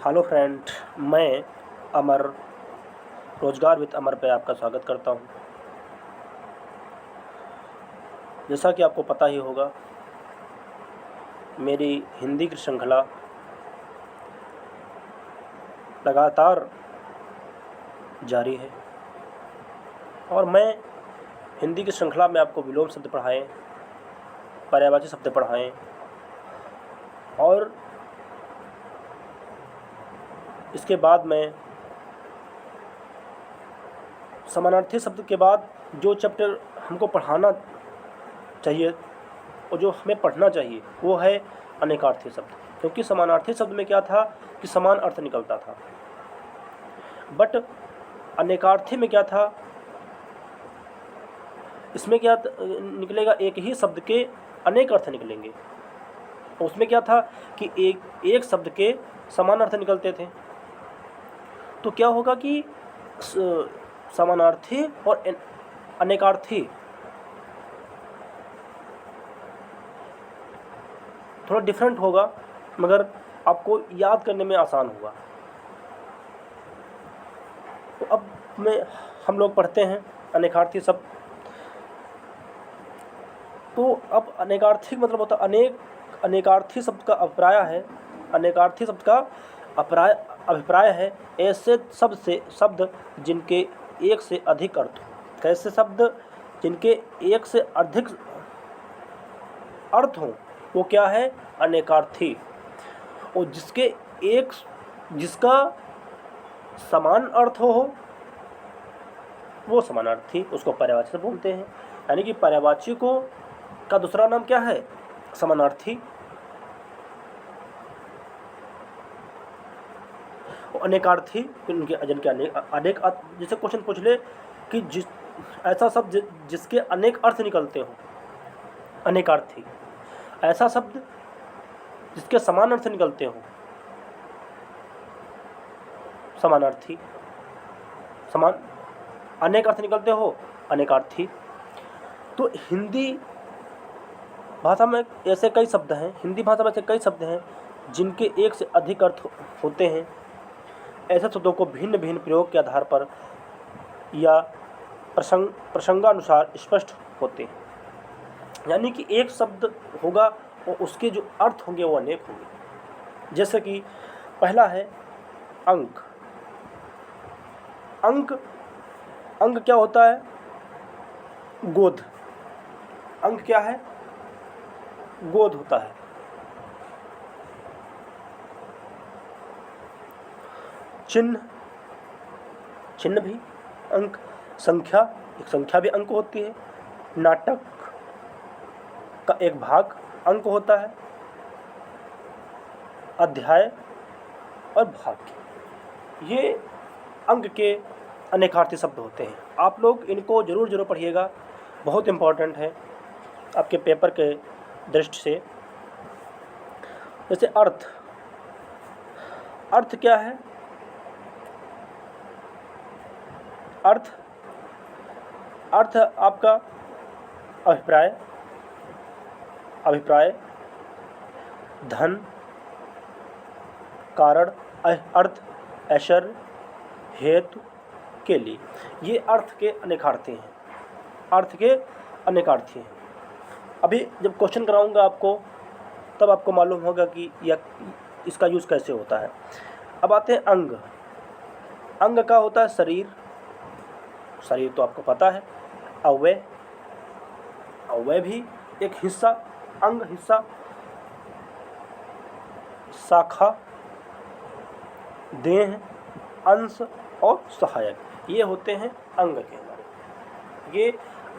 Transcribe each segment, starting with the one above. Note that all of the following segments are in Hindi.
हेलो फ्रेंड, मैं अमर रोजगार विद अमर पे आपका स्वागत करता हूँ। जैसा कि आपको पता ही होगा, मेरी हिंदी की श्रृंखला लगातार जारी है और मैं हिंदी की श्रृंखला में आपको विलोम शब्द पढ़ाएँ, पर्यायवाची शब्द पढ़ाएँ और इसके बाद मैं समानार्थी शब्द के बाद जो चैप्टर हमको पढ़ाना चाहिए और जो हमें पढ़ना चाहिए वो है अनेकार्थी शब्द। क्योंकि समानार्थी शब्द में क्या था कि समान अर्थ निकलता था, बट अनेकार्थी में क्या था, इसमें क्या निकलेगा, एक ही शब्द के अनेक अर्थ निकलेंगे। उसमें क्या था कि एक शब्द के समान अर्थ निकलते थे। तो क्या होगा कि समानार्थी और अनेकार्थी थोड़ा डिफरेंट होगा, मगर आपको याद करने में आसान होगा। तो अब हम लोग पढ़ते हैं अनेकार्थी शब्द। तो अब अनेकार्थी मतलब होता अनेक। अनेकार्थी शब्द का अभिप्राय है, अनेकार्थी शब्द का अभिप्राय है ऐसे शब्द जिनके एक से अधिक अर्थ हो। कैसे शब्द जिनके एक से अधिक अर्थ हों वो क्या है, अनेकार्थी। और जिसका समान अर्थ हो वो समानार्थी, उसको पर्यायवाची बोलते हैं। यानी कि पर्यायवाची का दूसरा नाम क्या है, समानार्थी। अनेकार्थी जिनके अनेक जैसे क्वेश्चन पूछ ले कि ऐसा शब्द जिसके अनेक अर्थ निकलते हो, अनेकार्थी। ऐसा शब्द जिसके समान अर्थ निकलते हो, समानार्थी। अनेक अर्थ निकलते हो, अनेकार्थी। तो हिंदी भाषा में ऐसे कई शब्द हैं, हिंदी भाषा में ऐसे कई शब्द हैं जिनके एक से अधिक अर्थ होते हैं। ऐसे शब्दों को भिन्न भिन्न प्रयोग के आधार पर या प्रसंगानुसार स्पष्ट होते हैं। यानी कि एक शब्द होगा और उसके जो अर्थ होंगे वो अनेक होंगे। जैसे कि पहला है अंक। अंक क्या होता है, गोद। अंक क्या है, गोद होता है। चिन्ह भी अंक। संख्या, एक संख्या भी अंक होती है। नाटक का एक भाग अंक होता है। अध्याय और भाग्य, ये अंक के अनेकार्थी शब्द होते हैं। आप लोग इनको जरूर पढ़िएगा, बहुत इम्पोर्टेंट है आपके पेपर के दृष्टि से। जैसे अर्थ क्या है, अर्थ आपका अभिप्राय, धन, कारण, अर्थ, ऐश्वर्य, हेतु के लिए, ये अर्थ के अनेकार्थी हैं। अर्थ के अनेकार्थी हैं। अभी जब क्वेश्चन कराऊंगा आपको तब आपको मालूम होगा कि इसका यूज़ कैसे होता है। अब आते हैं अंग। अंग का होता है शरीर तो आपको पता है। अव्यय भी एक हिस्सा, अंग हिस्सा। शाखा, देह, अंश और सहायक, ये होते हैं अंग के हमारे। ये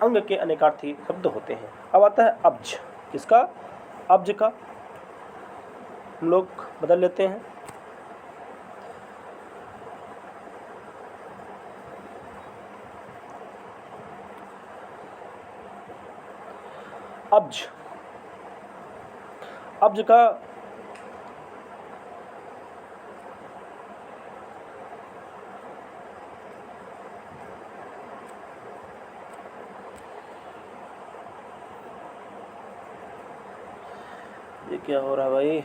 अंग के अनेकार्थी शब्द होते हैं। अब आता है अब्ज। किसका, अब्ज का। हम लोग बदल लेते हैं। अब्ज का ये क्या हो रहा है भाई,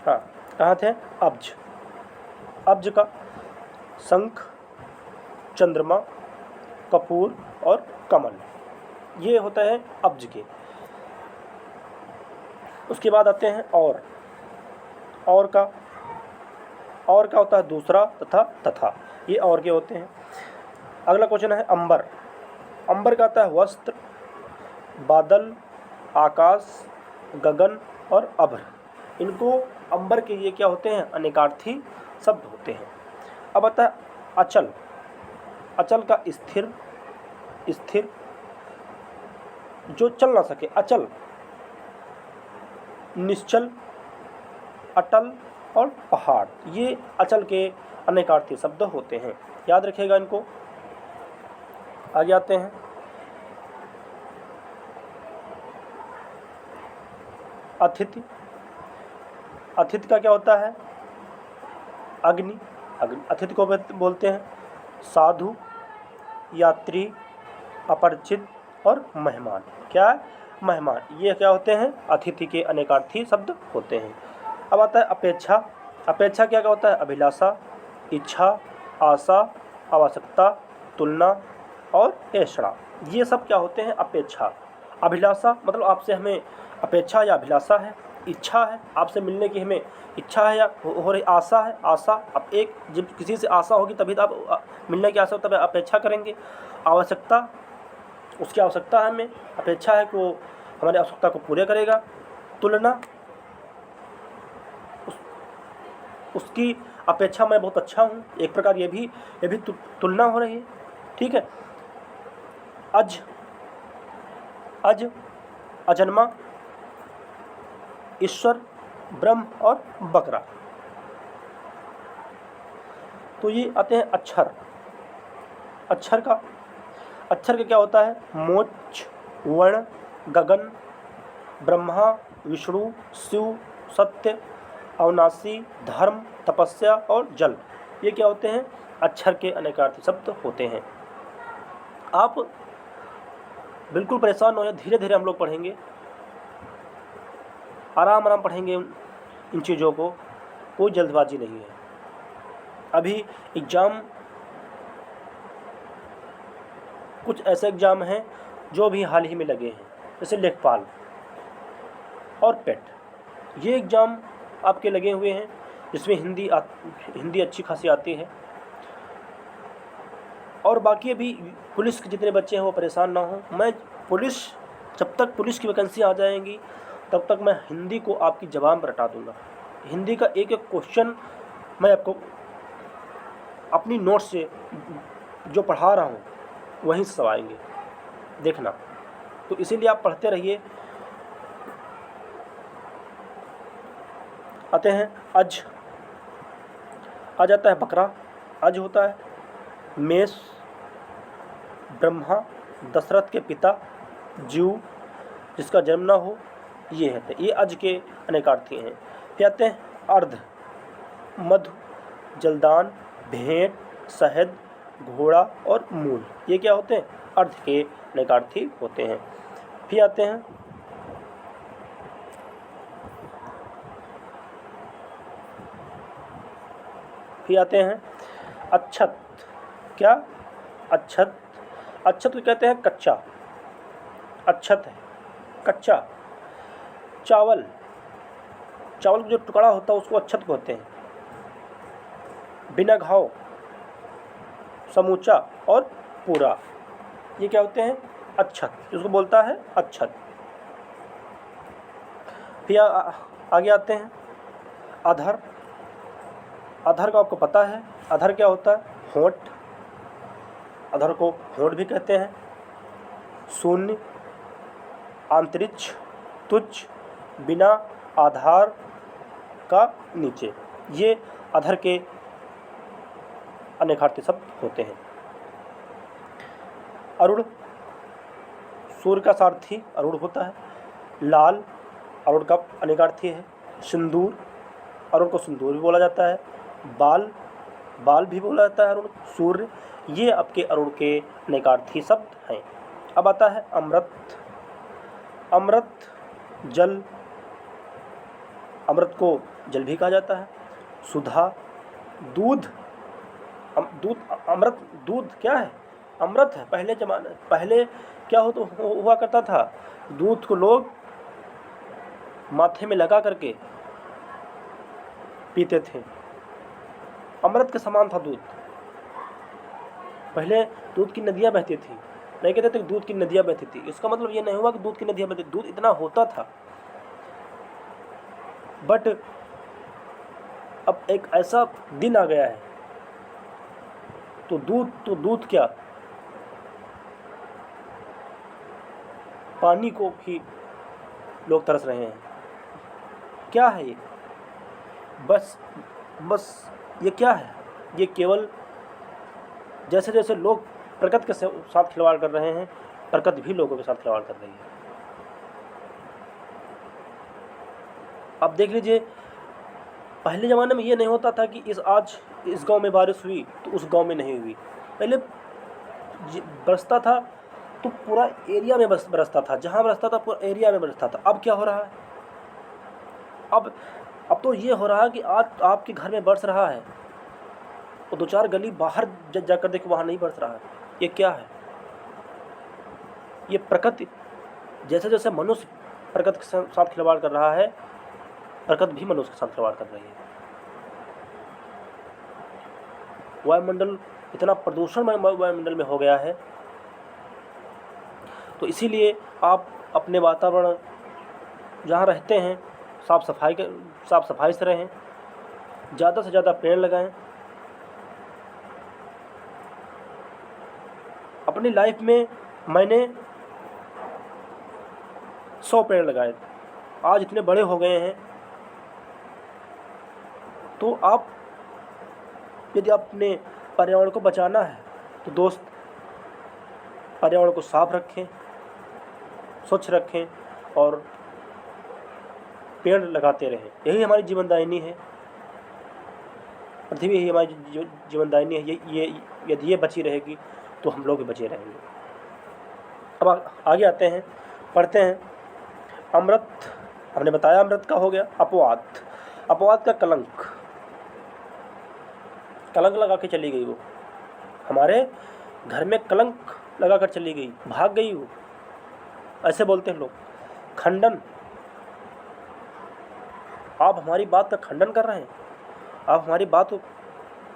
हाँ, कहाँ थे? अब्ज। अब्ज का शंख, चंद्रमा, कपूर और कमल, ये होता है अब्ज के। उसके बाद आते हैं और का होता है दूसरा तथा, ये और के होते हैं। अगला क्वेश्चन है अंबर। अंबर का आता है वस्त्र, बादल, आकाश, गगन और अभ्र। इनको अंबर के ये क्या होते हैं? अनेकार्थी शब्द होते हैं। अब आता है अचल। अचल का स्थिर, जो चल ना सके, अचल, निश्चल, अटल और पहाड़, ये अचल के अनेकार्थी शब्द होते हैं, याद रखिएगा इनको। आगे आते हैं अतिथि। अतिथि का क्या होता है? अग्नि। अतिथि को बोलते हैं साधु, यात्री, अपरिचित और मेहमान। क्या है? मेहमान। ये क्या होते हैं? अतिथि के अनेकार्थी शब्द होते हैं। अब आता है अपेक्षा। अपेक्षा क्या होता है? अभिलाषा, इच्छा, आशा, आवश्यकता, तुलना और ऐषणा, ये सब क्या होते हैं? अपेक्षा। अभिलाषा मतलब आपसे हमें अपेक्षा या अभिलाषा है, इच्छा है, आपसे मिलने की हमें इच्छा है या हो रही आशा है। आशा, अब एक जब किसी से आशा होगी तभी तो आप मिलने की आशा हो, तब अपेक्षा करेंगे। आवश्यकता, उसकी आवश्यकता है हमें, अपेक्षा है कि वो हमारी आवश्यकता को पूरे करेगा। तुलना, उसकी अपेक्षा मैं बहुत अच्छा हूँ, एक प्रकार ये भी तुलना हो रही है। ठीक है। अजन्मा, ईश्वर, ब्रह्म और बकरा। तो ये आते हैं अक्षर। अक्षर का क्या होता है? मोक्ष, वर्ण, गगन, ब्रह्मा, विष्णु, शिव, सत्य, अविनाशी, धर्म, तपस्या और जल, ये क्या होते हैं? अक्षर के अनेकार्थी शब्द होते हैं। आप बिल्कुल परेशान हो, या धीरे धीरे हम लोग पढ़ेंगे, आराम पढ़ेंगे इन चीज़ों को, कोई जल्दबाजी नहीं है। अभी एग्ज़ाम, कुछ ऐसे एग्ज़ाम हैं जो भी हाल ही में लगे हैं, जैसे लेखपाल और पेट, ये एग्ज़ाम आपके लगे हुए हैं, जिसमें हिंदी अच्छी खासी आती है। और बाकी अभी पुलिस के जितने बच्चे हैं वो परेशान ना हो। मैं जब तक पुलिस की वैकेंसी आ जाएंगी तब तक मैं हिंदी को आपकी ज़बान पर रटा दूंगा। हिंदी का एक एक क्वेश्चन मैं आपको अपनी नोट से जो पढ़ा रहा हूँ वहीं से सवाएंगे, देखना। तो इसीलिए आप पढ़ते रहिए। आते हैं अज। अज आता है बकरा। अज होता है मेष, ब्रह्मा, दशरथ के पिता, जीव, जिसका जन्म ना हो, ये है। ये अज के अनेकार्थी हैं। फिर आते हैं अर्ध। मधु, जलदान, भेंट, शहद, घोड़ा और मूल, ये क्या होते हैं? अर्ध के अनेकार्थी होते हैं। फिर आते हैं अच्छत। क्या? अच्छत को कहते हैं कच्चा। अच्छत है कच्चा। चावल का जो टुकड़ा होता है उसको अच्छत कहते हैं। बिना घाव, समूचा और पूरा, ये क्या होते हैं? अच्छत, जिसको बोलता है अच्छत। फिर आगे आते हैं अधर। अधर का आपको पता है, अधर क्या होता है? होंठ, अधर को होंठ भी कहते हैं। शून्य, अंतरिक्ष, तुच्छ, बिना आधार का नीचे, ये अधर के अनेकार्थी शब्द होते हैं। अरुण, सूर्य का सारथी अरुण होता है। लाल, अरुण का अनेकार्थी है। सिंदूर, अरुण को सिंदूर भी बोला जाता है। बाल भी बोला जाता है अरुण। सूर्य, ये आपके अरुण के अनेकार्थी शब्द हैं। अब आता है अमृत। अमृत जल, अमृत को जल भी कहा जाता है। सुधा, दूध, दूध, अमृत, दूध क्या है? अमृत है। पहले क्या हुआ करता था, दूध को लोग माथे में लगा करके पीते थे, अमृत के समान था दूध। पहले दूध की नदियाँ बहती थी, नहीं कहते थे दूध की नदियाँ बहती थी, इसका मतलब ये नहीं हुआ कि दूध की नदियाँ बहती, दूध इतना होता था। बट अब एक ऐसा दिन आ गया है तो दूध क्या, पानी को भी लोग तरस रहे हैं। क्या है ये? बस ये क्या है? ये केवल जैसे जैसे लोग प्रकृति के साथ खिलवाड़ कर रहे हैं, प्रकृति भी लोगों के साथ खिलवाड़ कर रही है। अब देख लीजिए, पहले ज़माने में ये नहीं होता था कि आज इस गांव में बारिश हुई तो उस गांव में नहीं हुई। पहले बरसता था तो पूरा एरिया में बरसता था, जहाँ बरसता था पूरा एरिया में बरसता था। अब क्या हो रहा है? अब तो ये हो रहा है कि आज आपके घर में बरस रहा है और 2-4 गली बाहर जाकर देखो वहाँ नहीं बरस रहा है। ये क्या है? ये प्रकृति, जैसे जैसे मनुष्य प्रकृति के साथ खिलवाड़ कर रहा है, प्रकृति भी मनुष्य के साथ खिलवाड़ कर रही है। वायुमंडल, इतना प्रदूषण वायुमंडल में हो गया है, तो इसीलिए आप अपने वातावरण जहाँ रहते हैं साफ सफाई से रहें, ज़्यादा से ज़्यादा पेड़ लगाएं। अपनी लाइफ में मैंने 100 पेड़ लगाए, आज इतने बड़े हो गए हैं। तो आप यदि अपने पर्यावरण को बचाना है तो दोस्त, पर्यावरण को साफ रखें, स्वच्छ रखें और पेड़ लगाते रहें। यही हमारी जीवनदायिनी है, पृथ्वी ही हमारी जीवनदायिनी है। ये यदि ये बची रहेगी तो हम लोग भी बचे रहेंगे। अब आगे आते हैं, पढ़ते हैं। अमृत, हमने बताया अमृत का हो गया। अपवाद का कलंक लगा के चली गई, वो हमारे घर में कलंक लगा कर चली गई, भाग गई वो, ऐसे बोलते हैं लोग। खंडन, आप हमारी बात का खंडन कर रहे हैं, आप हमारी बात को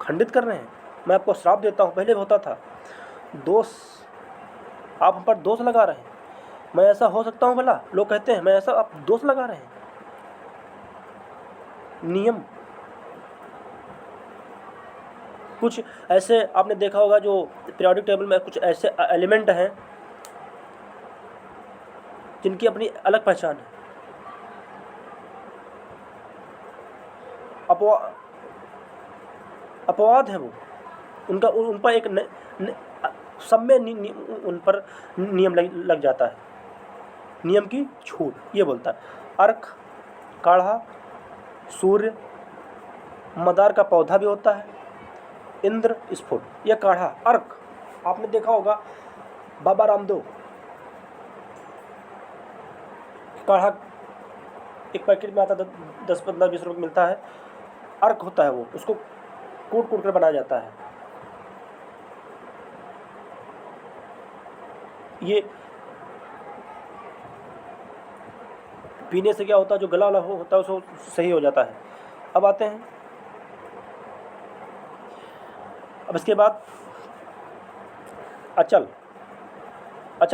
खंडित कर रहे हैं, मैं आपको श्राप देता हूँ। पहले होता था दोष, आप हम पर दोष लगा रहे हैं, मैं ऐसा हो सकता हूँ भला? लोग कहते हैं मैं ऐसा, आप दोष लगा रहे हैं। नियम, कुछ ऐसे आपने देखा होगा जो पीरियोडिक टेबल में कुछ ऐसे एलिमेंट हैं जिनकी अपनी अलग पहचान है। अपवाद है वो, उनका उन पर एक सब में उन पर नियम लग जाता है, नियम की छूट। ये बोलता है अर्क, काढ़ा, सूर्य, मदार का पौधा भी होता है, इंद्र, स्फुट, यह काढ़ा, अर्क। आपने देखा होगा बाबा रामदेव काढ़ा एक पैकेट में आता है, 10-15-20 रुपये मिलता है, अर्क होता है वो, उसको कूट कर बनाया जाता है। ये पीने से क्या होता है, जो गला वाला होता है उसको सही हो जाता है। अब आते हैं, अब इसके बाद अचल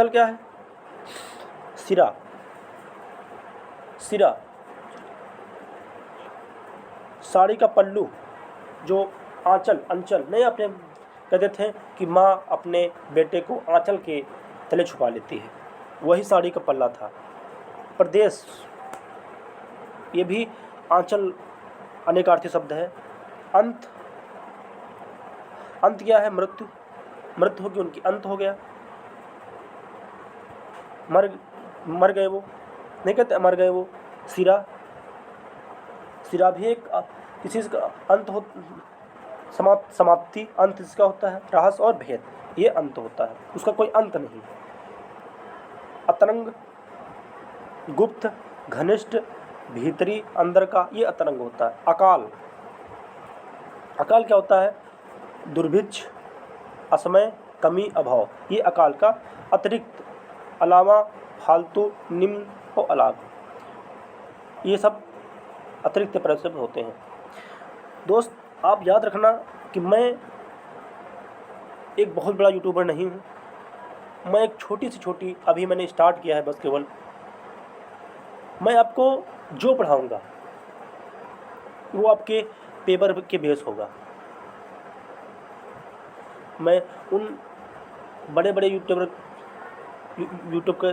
क्या है? सिरा, साड़ी का पल्लू, जो आंचल, अंचल नहीं, अपने कहते थे कि माँ अपने बेटे को आंचल के तले छुपा लेती है, वही साड़ी का पल्ला था। प्रदेश, ये भी आंचल अनेकार्थी शब्द है। अंत क्या है? मृत्यु होगी उनकी, अंत हो गया, मर गए वो, नहीं कहते मर गए वो। सिरा भी एक किसी का अंत हो, समाप्ति, अंत इसका होता है। रहस्य और भेद, ये अंत होता है, उसका कोई अंत नहीं। अतरंग, गुप्त, घनिष्ठ, भीतरी, अंदर का, ये अतरंग होता है। अकाल, अकाल क्या होता है? दुर्भिक्ष, असमय, कमी, अभाव, ये अकाल का अतिरिक्त, अलावा, फालतू, निम्न और अलाप, ये सब अतिरिक्त प्रशब्द होते हैं। दोस्त आप याद रखना कि मैं एक बहुत बड़ा यूट्यूबर नहीं हूँ, मैं एक छोटी से छोटी, अभी मैंने स्टार्ट किया है बस केवल, मैं आपको जो पढ़ाऊँगा वो आपके पेपर के बेस होगा। मैं उन बड़े बड़े यूट्यूब के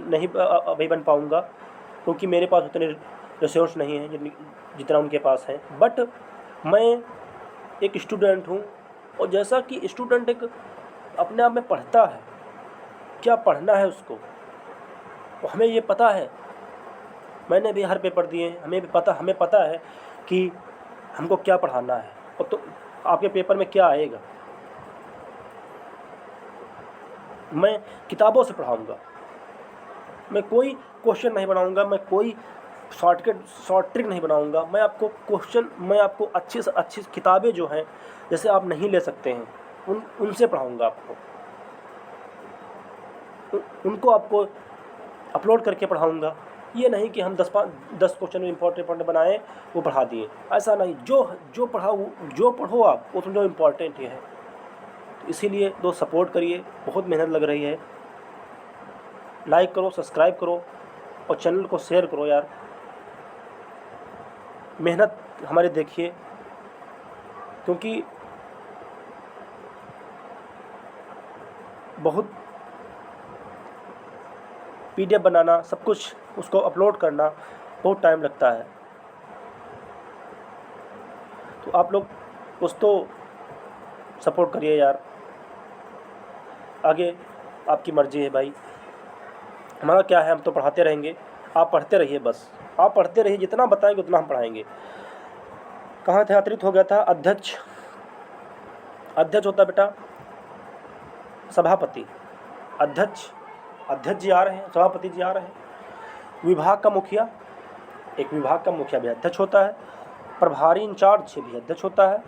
नहीं अभी बन पाऊँगा, क्योंकि मेरे पास उतने रिसोर्स नहीं हैं जितना उनके पास है। बट मैं एक स्टूडेंट हूँ, और जैसा कि स्टूडेंट एक अपने आप में पढ़ता है, क्या पढ़ना है उसको, तो हमें ये पता है, मैंने भी हर पेपर दिए, हमें पता है कि हमको क्या पढ़ाना है और तो आपके पेपर में क्या आएगा। मैं किताबों से पढ़ाऊँगा, मैं कोई क्वेश्चन नहीं बनाऊँगा, मैं कोई शॉर्ट ट्रिक नहीं बनाऊँगा। मैं आपको अच्छी से अच्छी किताबें जो हैं, जैसे आप नहीं ले सकते हैं, उनसे पढ़ाऊँगा आपको, उनको आपको अपलोड करके पढ़ाऊँगा। ये नहीं कि हम 10 क्वेश्चन इम्पोर्टेंट बनाएं वो पढ़ा दिए, ऐसा नहीं। जो पढ़ो आप, वो जो इम्पोर्टेंट है। तो इसीलिए दोस्त सपोर्ट करिए, बहुत मेहनत लग रही है। लाइक करो, सब्सक्राइब करो और चैनल को शेयर करो यार, मेहनत हमारी देखिए, क्योंकि बहुत PDF बनाना, सब कुछ उसको अपलोड करना बहुत टाइम लगता है। तो आप लोग कुछ तो सपोर्ट करिए यार, आगे आपकी मर्ज़ी है भाई, हमारा क्या है, हम तो पढ़ाते रहेंगे, आप पढ़ते रहिए, बस आप पढ़ते रहिए, जितना बताएंगे उतना हम पढ़ाएंगे। कहाँ थे, अतिरिक्त हो गया था। अध्यक्ष, अध्यक्ष होता है बेटा सभापति। अध्यक्ष जी आ रहे हैं, सभापति जी आ रहे हैं। विभाग का मुखिया, एक विभाग का मुखिया भी अध्यक्ष होता है। प्रभारी इंचार्ज भी अध्यक्ष होता है।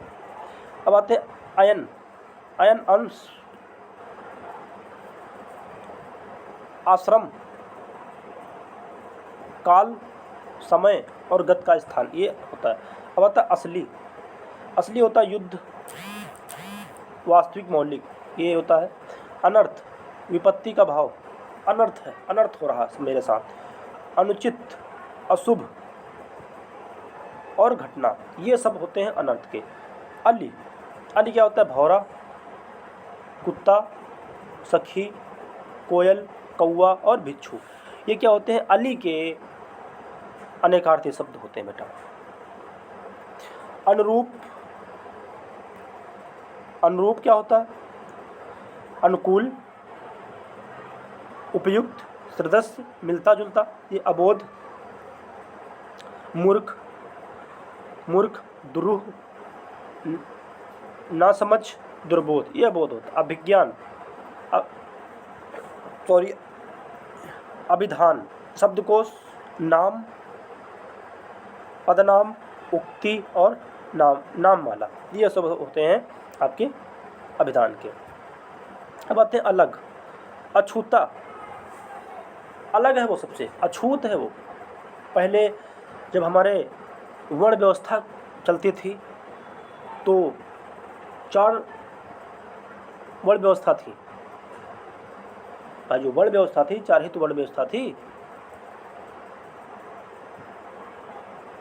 अब आते हैं अयन, अंश, आश्रम, काल, समय और गत का स्थान, ये होता है। अब आता है असली, असली होता है युद्ध, वास्तविक, मौलिक, ये होता है। अनर्थ, विपत्ति का भाव, अनर्थ है, अनर्थ हो रहा है मेरे साथ। अनुचित, अशुभ और घटना, ये सब होते हैं अनर्थ के। अली, अली क्या होता है? भौरा, कुत्ता, सखी, कोयल, कौवा और बिच्छू, ये क्या होते हैं? अली के अनेकार्थी शब्द होते हैं बेटा। अनुरूप, अनुरूप क्या होता है? अनुकूल, उपयुक्त, सदस्य, मिलता जुलता, ये अबोध, मूर्ख, दुरूह, नासमझ, दुर्बोध, ये अबोध होता। अभिज्ञान, अभिधान, शब्दकोश, नाम, पदनाम, उक्ति और नाममाला, ये सब होते हैं आपके अभिधान के। अब आते हैं अलग, अछूता, अलग है वो, सबसे अछूत है वो। पहले जब हमारे वर्ण व्यवस्था चलती थी तो 4 वर्ण व्यवस्था थी, जो वर्ण व्यवस्था थी 4 ही तो वर्ण व्यवस्था थी।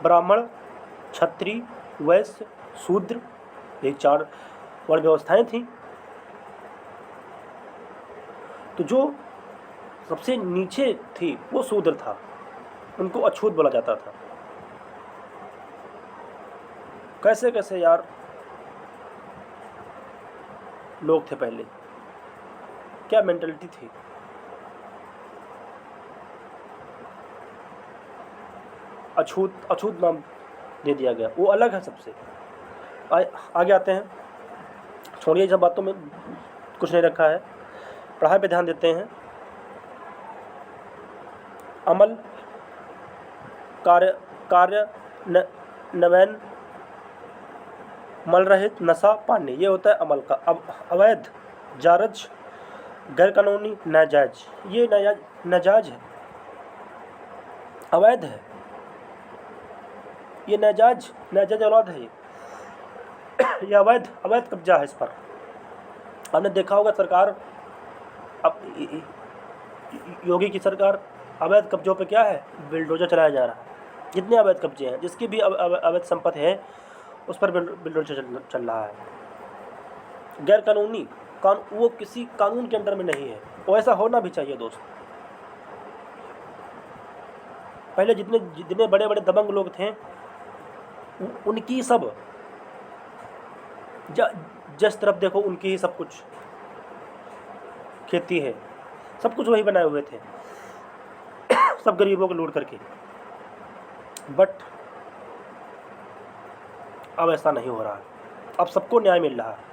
ब्राह्मण, क्षत्रिय, वैश्य, शूद्र, ये 4 वर्ण व्यवस्थाएं थी। तो जो सबसे नीचे थी वो शूद्र था, उनको अछूत बोला जाता था। कैसे कैसे यार लोग थे पहले, क्या मेंटलिटी थी। अछूत नाम दे दिया गया, वो अलग है सबसे। आगे आते हैं, छोड़िए जब बातों में कुछ नहीं रखा है, पढ़ाई पे ध्यान देते हैं। अमल, कार्य, नवैन, मलरहित, नशा, पानी, ये होता है अमल का। अब अवैध, जारज, गैरकानूनी, नाजायज, ये नाजायज है, अवैध है, ये नाजायज औलाद है, ये अवैध कब्जा है इस पर। हमने देखा होगा सरकार, अब योगी की सरकार, अवैध कब्जों पे क्या है, बिल्डोजर चलाया जा रहा है। जितने अवैध कब्जे हैं, जिसकी भी अवैध संपत्ति है, उस पर बिल्डोजर चल रहा है। गैर कानूनी, वो किसी कानून के अंडर में नहीं है, वो ऐसा होना भी चाहिए दोस्त। पहले जितने बड़े बड़े दबंग लोग थे, उनकी सब जिस तरफ देखो उनकी ही सब कुछ खेती है, सब कुछ वही बनाए हुए थे, सब गरीबों को लूट करके। बट अब ऐसा नहीं हो रहा, अब सबको न्याय मिल रहा है।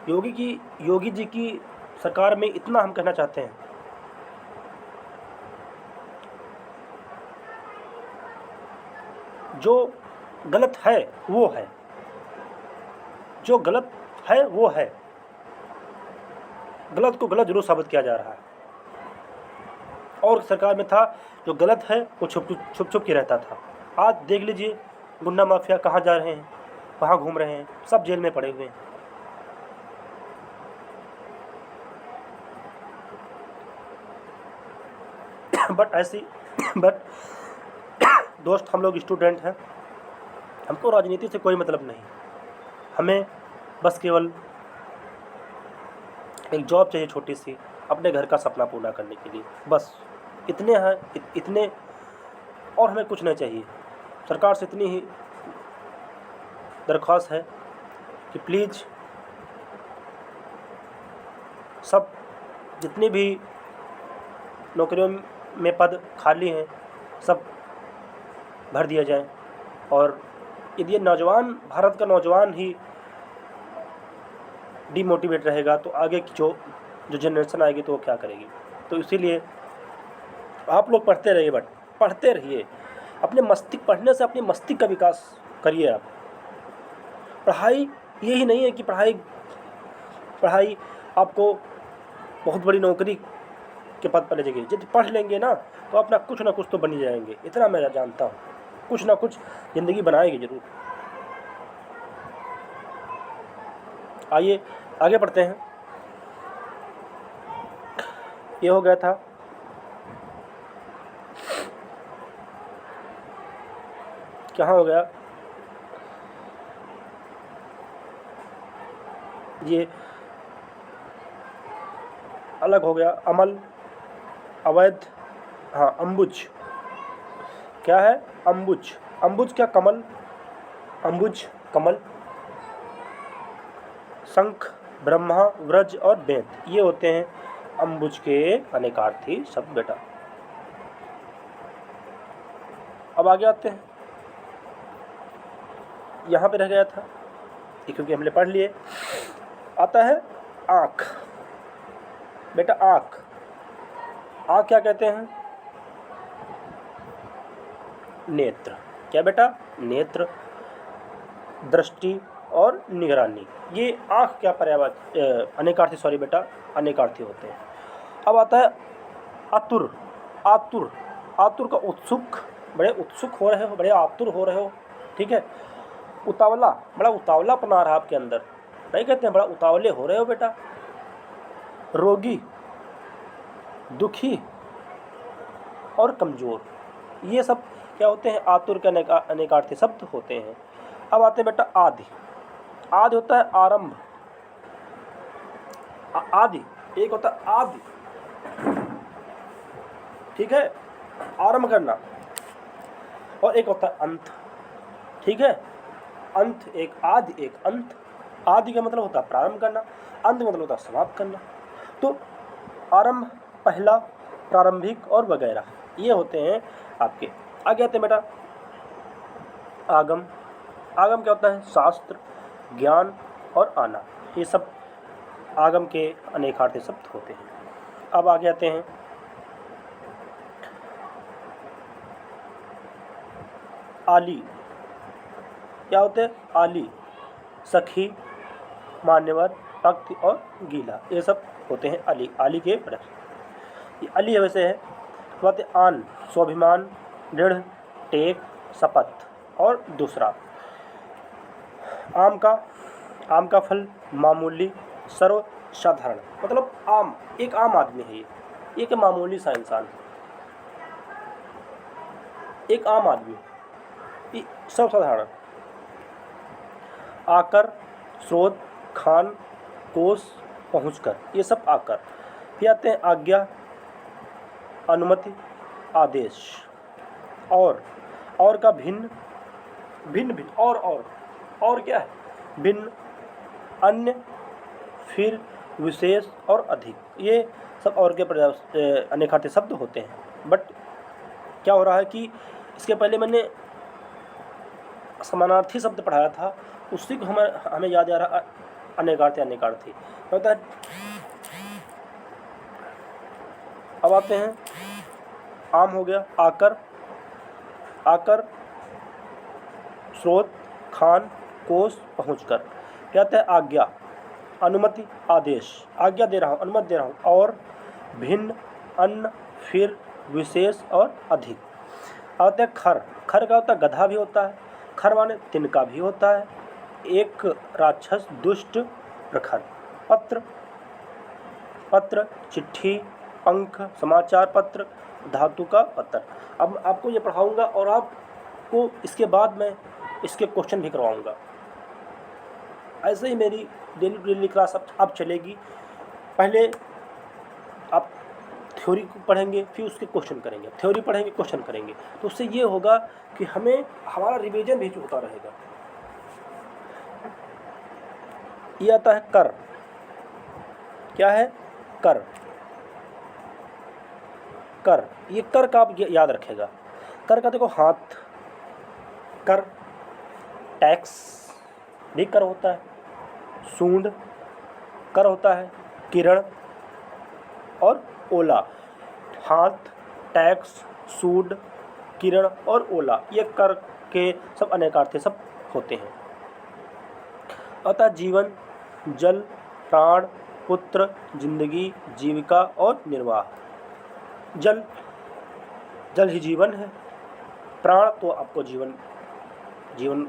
योगी जी की सरकार में इतना हम कहना चाहते हैं, जो गलत है वो है, जो गलत है वो है, गलत को गलत जरूर साबित किया जा रहा है। और सरकार में था जो गलत है वो छुप के रहता था। आज देख लीजिए गुंडा माफिया कहाँ जा रहे हैं, कहाँ घूम रहे हैं, सब जेल में पड़े हुए हैं। बट दोस्त, हम लोग स्टूडेंट हैं, हमको राजनीति से कोई मतलब नहीं। हमें बस केवल एक जॉब चाहिए छोटी सी, अपने घर का सपना पूरा करने के लिए, बस इतने हैं, इतने, और हमें कुछ नहीं चाहिए। सरकार से इतनी ही दरख्वास्त है कि प्लीज़ सब जितनी भी नौकरियों में पद खाली हैं सब भर दिया जाए। और यदि ये नौजवान, भारत का नौजवान ही डिमोटिवेट रहेगा तो आगे की जो जनरेशन आएगी तो वो क्या करेगी। तो इसीलिए आप लोग पढ़ते रहिए, बट पढ़ते रहिए, अपने मस्तिष्क, पढ़ने से अपनी मस्तिष्क का विकास करिए। आप पढ़ाई यही नहीं है कि पढ़ाई आपको बहुत बड़ी नौकरी के पद पर ले जाएगी। यदि पढ़ लेंगे ना तो अपना कुछ ना कुछ तो बन ही जाएंगे, इतना मैं जानता हूँ, कुछ ना कुछ ज़िंदगी बनाएगी ज़रूर। आइए आगे बढ़ते हैं। ये हो गया था कहाँ हो गया ये, अलग हो गया अमल, अवैध, हाँ अम्बुज। क्या है अम्बुज? अम्बुज क्या? कमल, अम्बुज कमल, शंख, ब्रह्मा, व्रज और वेद, ये होते हैं अम्बुज के अनेकार्थी शब्द बेटा। अब आगे आते हैं, यहाँ पे रह गया था क्योंकि हमने पढ़ लिए। आता है आँख बेटा, आँख। आँख क्या कहते हैं? नेत्र। क्या बेटा? नेत्र, दृष्टि और निगरानी, ये आँख क्या पर्यायवाची, अनेकार्थी, सॉरी बेटा, अनेकार्थी होते हैं। अब आता है आतुर। आतुर, आतुर का उत्सुक, बड़े उत्सुक हो रहे हो, बड़े आतुर हो रहे हो, ठीक है। उतावला, बड़ा उतावलापन आ रहा है आपके अंदर, नहीं कहते हैं बड़ा उतावले हो रहे हो बेटा। रोगी, दुखी और कमज़ोर, ये सब क्या होते हैं? आतुर के अनेकार्थी शब्द होते हैं। अब आते हैं बेटा आदि। आदि होता है आरंभ, आदि एक होता है आदि, ठीक है, आरंभ करना, और एक होता है अंत, ठीक है। अंत एक, आदि एक, अंत। आदि का मतलब होता है प्रारंभ करना, अंत का मतलब होता है समाप्त करना। तो आरंभ, पहला, प्रारंभिक और वगैरह, ये होते हैं आपके। आगे आते हैं बेटा आगम। आगम क्या होता है? शास्त्र, ज्ञान और आना, ये सब आगम के अनेकार्थी शब्द होते हैं। अब आगे आते हैं आली। क्या होते हैं? आली, सखी, मान्यवर, भक्ति और गीला, ये सब होते हैं आली। आली के प्रश्न ये आली वैसे है। बात है आन, स्वाभिमान, दृढ़, टेक, शपथ और दूसरा। आम का फल मामूली, सर्वसाधारण, मतलब आम, एक आम आदमी है ये, एक मामूली सा इंसान है, एक आम आदमी, ये सर्वसाधारण। आकर, स्रोत, खान, कोस, पहुंचकर, ये सब आकर। फिर आते हैं आज्ञा, अनुमति, आदेश। और का भिन्न, भिन्न, और क्या है? भिन्न, अन्य, फिर, विशेष और अधिक, ये सब और के अनेकार्थी शब्द होते हैं। बट क्या हो रहा है कि इसके पहले मैंने समानार्थी शब्द पढ़ाया था, उसी को हमें याद आ रहा अनेकार्थी होता है। अब आते हैं आम हो गया, आकर, स्रोत, खान, कोस, पहुंचकर। क्या आता है? आज्ञा, अनुमति, आदेश, आज्ञा दे रहा हूँ, अनुमति दे रहा हूँ, और, भिन्न, अन्य, फिर, विशेष और अधिक। आता है खर का होता है गधा भी होता है, खर माने तिनका भी होता है, एक राक्षस, दुष्ट, प्रखर। पत्र, चिट्ठी, पंख, समाचार पत्र, धातु का पत्र। अब आपको ये पढ़ाऊंगा और आपको इसके बाद में इसके क्वेश्चन भी करवाऊंगा। ऐसे ही मेरी डेली क्लास अब चलेगी। पहले आप थ्योरी को पढ़ेंगे, फिर उसके क्वेश्चन करेंगे, थ्योरी पढ़ेंगे, क्वेश्चन करेंगे, तो उससे ये होगा कि हमारा रिवीजन भी होता रहेगा। ये आता है कर। क्या है? कर। ये कर का आप याद रखेगा। कर का देखो हाथ, कर, टैक्स भी कर होता है, सूंड कर होता है, किरण और ओला। हाथ, टैक्स, सूंड, किरण और ओला, ये कर के सब अनेकार्थी सब होते हैं। अतः जीवन, जल, प्राण, पुत्र, जिंदगी, जीविका और निर्वाह। जल ही जीवन है, प्राण तो आपको जीवन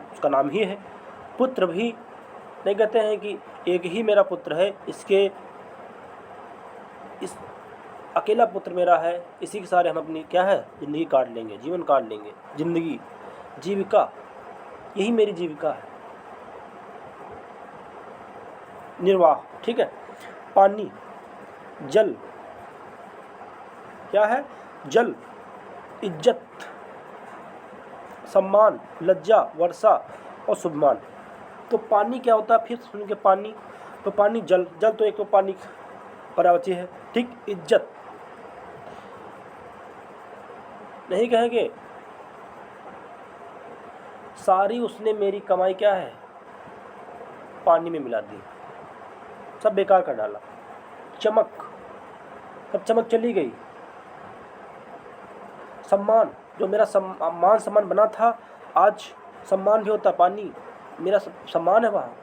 उसका नाम ही है। पुत्र भी नहीं, कहते हैं कि एक ही मेरा पुत्र है, इस अकेला पुत्र मेरा है, इसी के सारे हम अपनी क्या है जिंदगी काट लेंगे, जीवन काट लेंगे। जिंदगी, जीविका, यही मेरी जीविका है। निर्वाह, ठीक है। पानी, जल, क्या है? जल, इज्जत, सम्मान, लज्जा, वर्षा और शुभमान। तो पानी क्या होता है? फिर सुनिए, पानी तो पानी, जल तो एक तो पानी परावची है, ठीक। इज्जत नहीं कहेंगे, सारी उसने मेरी कमाई क्या है पानी में मिला दी, सब बेकार कर डाला। चमक, सब चमक चली गई। सम्मान, जो मेरा मान सम्मान बना था, आज सम्मान भी होता, पानी मेरा सम्मान है वहाँ।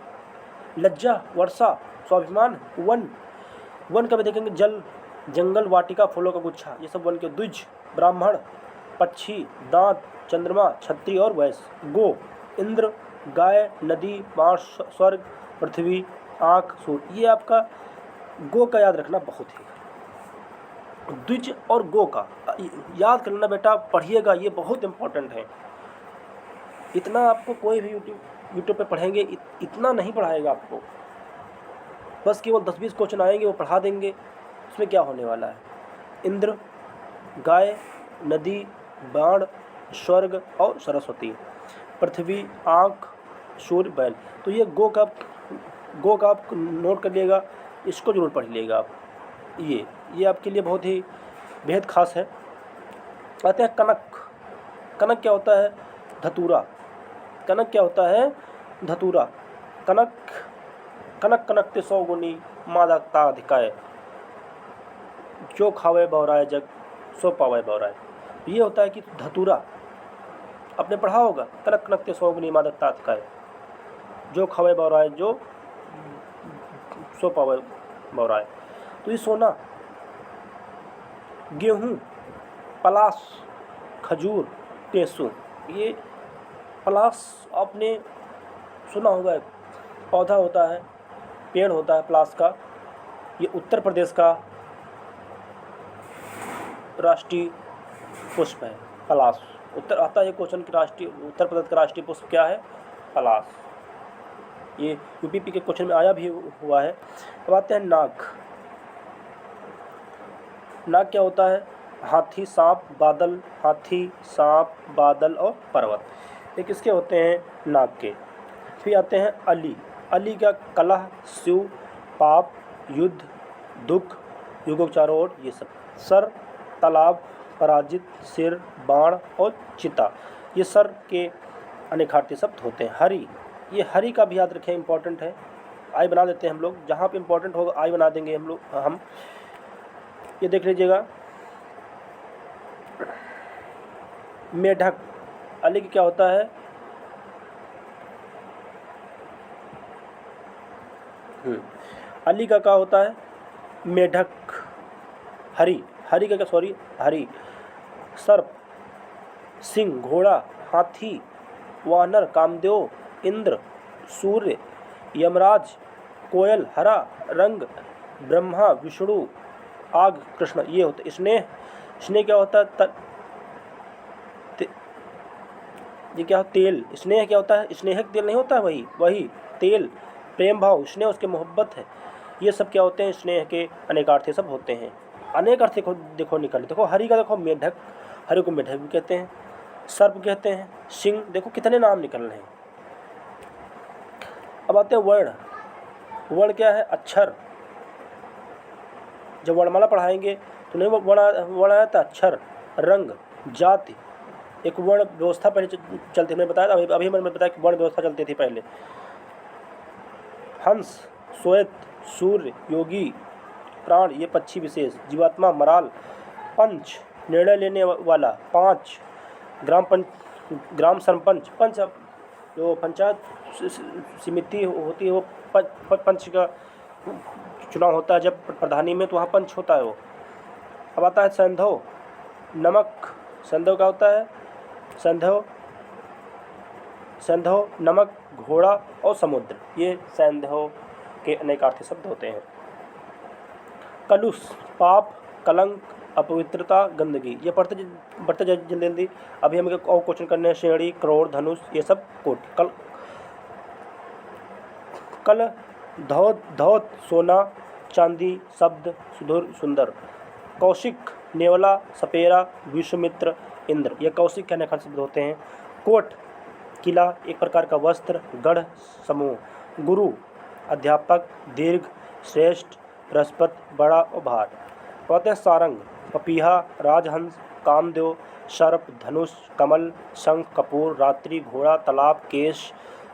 लज्जा, वर्षा, स्वाभिमान। वन का भी देखेंगे, जल, जंगल, वाटिका, फूलों का गुच्छा, ये सब वन के। द्विज, ब्राह्मण, पक्षी, दांत, चंद्रमा, छत्री और वैश्य। गो, इंद्र, गाय, नदी, बाण, स्वर्ग, पृथ्वी, आँख, सूर्य। ये आपका गो का याद रखना बहुत ही। द्विज और गो का याद करना बेटा, पढ़िएगा, ये बहुत इंपॉर्टेंट है। इतना आपको कोई भी यूट्यूब पे पढ़ेंगे इतना नहीं पढ़ाएगा आपको, बस केवल 10-20 क्वेश्चन आएंगे वो पढ़ा देंगे, उसमें क्या होने वाला है। इंद्र, गाय, नदी, बाण, स्वर्ग और सरस्वती, पृथ्वी, आँख, सूर्य, बैल। तो ये गो का आप नोट कर लिएगा, इसको जरूर पढ़ लीजिएगा आप। ये आपके लिए बहुत ही बेहद खास है। आते हैं कनक क्या होता है? धतूरा। कनक क्या होता है? धतूरा। कनक ते 100 गुनी मादकता अधिकाय। जो खावे बौराए जग सो पावे बौराए। ये होता है कि धतूरा आपने पढ़ा होगा, तनक नक्ते सौगुनी मादक तात का है, जो खावे बौराए जो सो पावे बौराए। तो ये सोना, गेहूँ, पलास, खजूर, टेसू। ये पलास आपने सुना होगा, एक पौधा होता है, पेड़ होता है पलास का। ये उत्तर प्रदेश का राष्ट्रीय पुष्प है पलास। उत्तर आता है क्वेश्चन कि राष्ट्रीय उत्तर प्रदेश का राष्ट्रीय पुष्प क्या है? पलास। ये यूपीपी के क्वेश्चन में आया भी हुआ है। अब आते हैं नाग। नाग क्या होता है? हाथी, सांप, बादल, हाथी, सांप, बादल और पर्वत, ये किसके होते हैं? नाग के। फिर आते हैं अली। अली का कलह, शिव, पाप, युद्ध, दुख, युगों के चारों ओर, ये सब। सर, तालाब, पराजित, सिर, बाण और चिता, ये सर के अनेकार्थी शब्द होते हैं। हरि, ये हरि का भी याद रखें, इंपॉर्टेंट है। आई बना देते हैं हम लोग, जहाँ पे इंपॉर्टेंट होगा आई बना देंगे हम लोग। हम ये देख लीजिएगा। मेढक, अली की क्या होता है? अली का क्या होता है? मेढक। हरि, हरि का क्या, सॉरी, हरि। सर्प, सिंह, घोड़ा, हाथी, वानर, कामदेव, इंद्र, सूर्य, यमराज, कोयल, हरा रंग, ब्रह्मा, विष्णु, आग, कृष्ण, ये होते। स्नेह, स्नेह क्या होता है? ये क्या होता? तेल। स्नेह क्या होता है? स्नेहक तेल नहीं होता है, वही तेल। प्रेम भाव, स्नेह उसके मोहब्बत है। ये सब क्या होते हैं? स्नेह के अनेकार्थी सब होते हैं। अनेक अर्थ देखो निकल। देखो हरि का, देखो मेढक, हरि को मेढक भी कहते हैं, सर्प कहते हैं, सिंह, देखो कितने नाम निकल रहे हैं। अब आते हैं वर्ण। वर्ण क्या है? अक्षर। जब वर्णमाला पढ़ाएंगे तो नहीं वर्ण आया था, अक्षर। रंग, जाति, एक वर्ण व्यवस्था पहले चलती है, मैंने बताया, अभी मैंने बताया कि वर्ण व्यवस्था चलती थी पहले। हंस, श्वेत, सूर्य, योगी, प्राण, ये पक्षी विशेष, जीवात्मा, मराल, पंच, निर्णय लेने वाला, पांच, ग्राम सरपंच, पंच, जो पंचायत समिति होती है वो पंच का चुनाव होता है, जब प्रधानी में तो वहाँ पंच होता है वो। अब आता है संधव, नमक। संधव क्या होता है? संधव, नमक, घोड़ा और समुद्र, ये संधव के अनेकार्थी शब्द होते हैं। कलुष, पाप, कलंक, अपवित्रता, गंदगी, ये बढ़ते जल्दी। अभी हमें और क्वेश्चन करने हैं। श्रेणी, करोड़, धनुष, ये सब कोट। कल, धौत, सोना, चांदी, शब्द, सुधुर, सुंदर। कौशिक, नेवला, सपेरा, विश्वामित्र, इंद्र, ये कौशिक के अनेक शब्द होते हैं। कोट, किला, एक प्रकार का वस्त्र। गढ़, समूह। गुरु, अध्यापक, दीर्घ, श्रेष्ठ, बृहस्पति, बड़ा और भार। कहते हैं सारंग, पपीहा, राजहंस, कामदेव, सर्प, धनुष, कमल, शंख, कपूर, रात्रि, घोड़ा, तालाब, केश,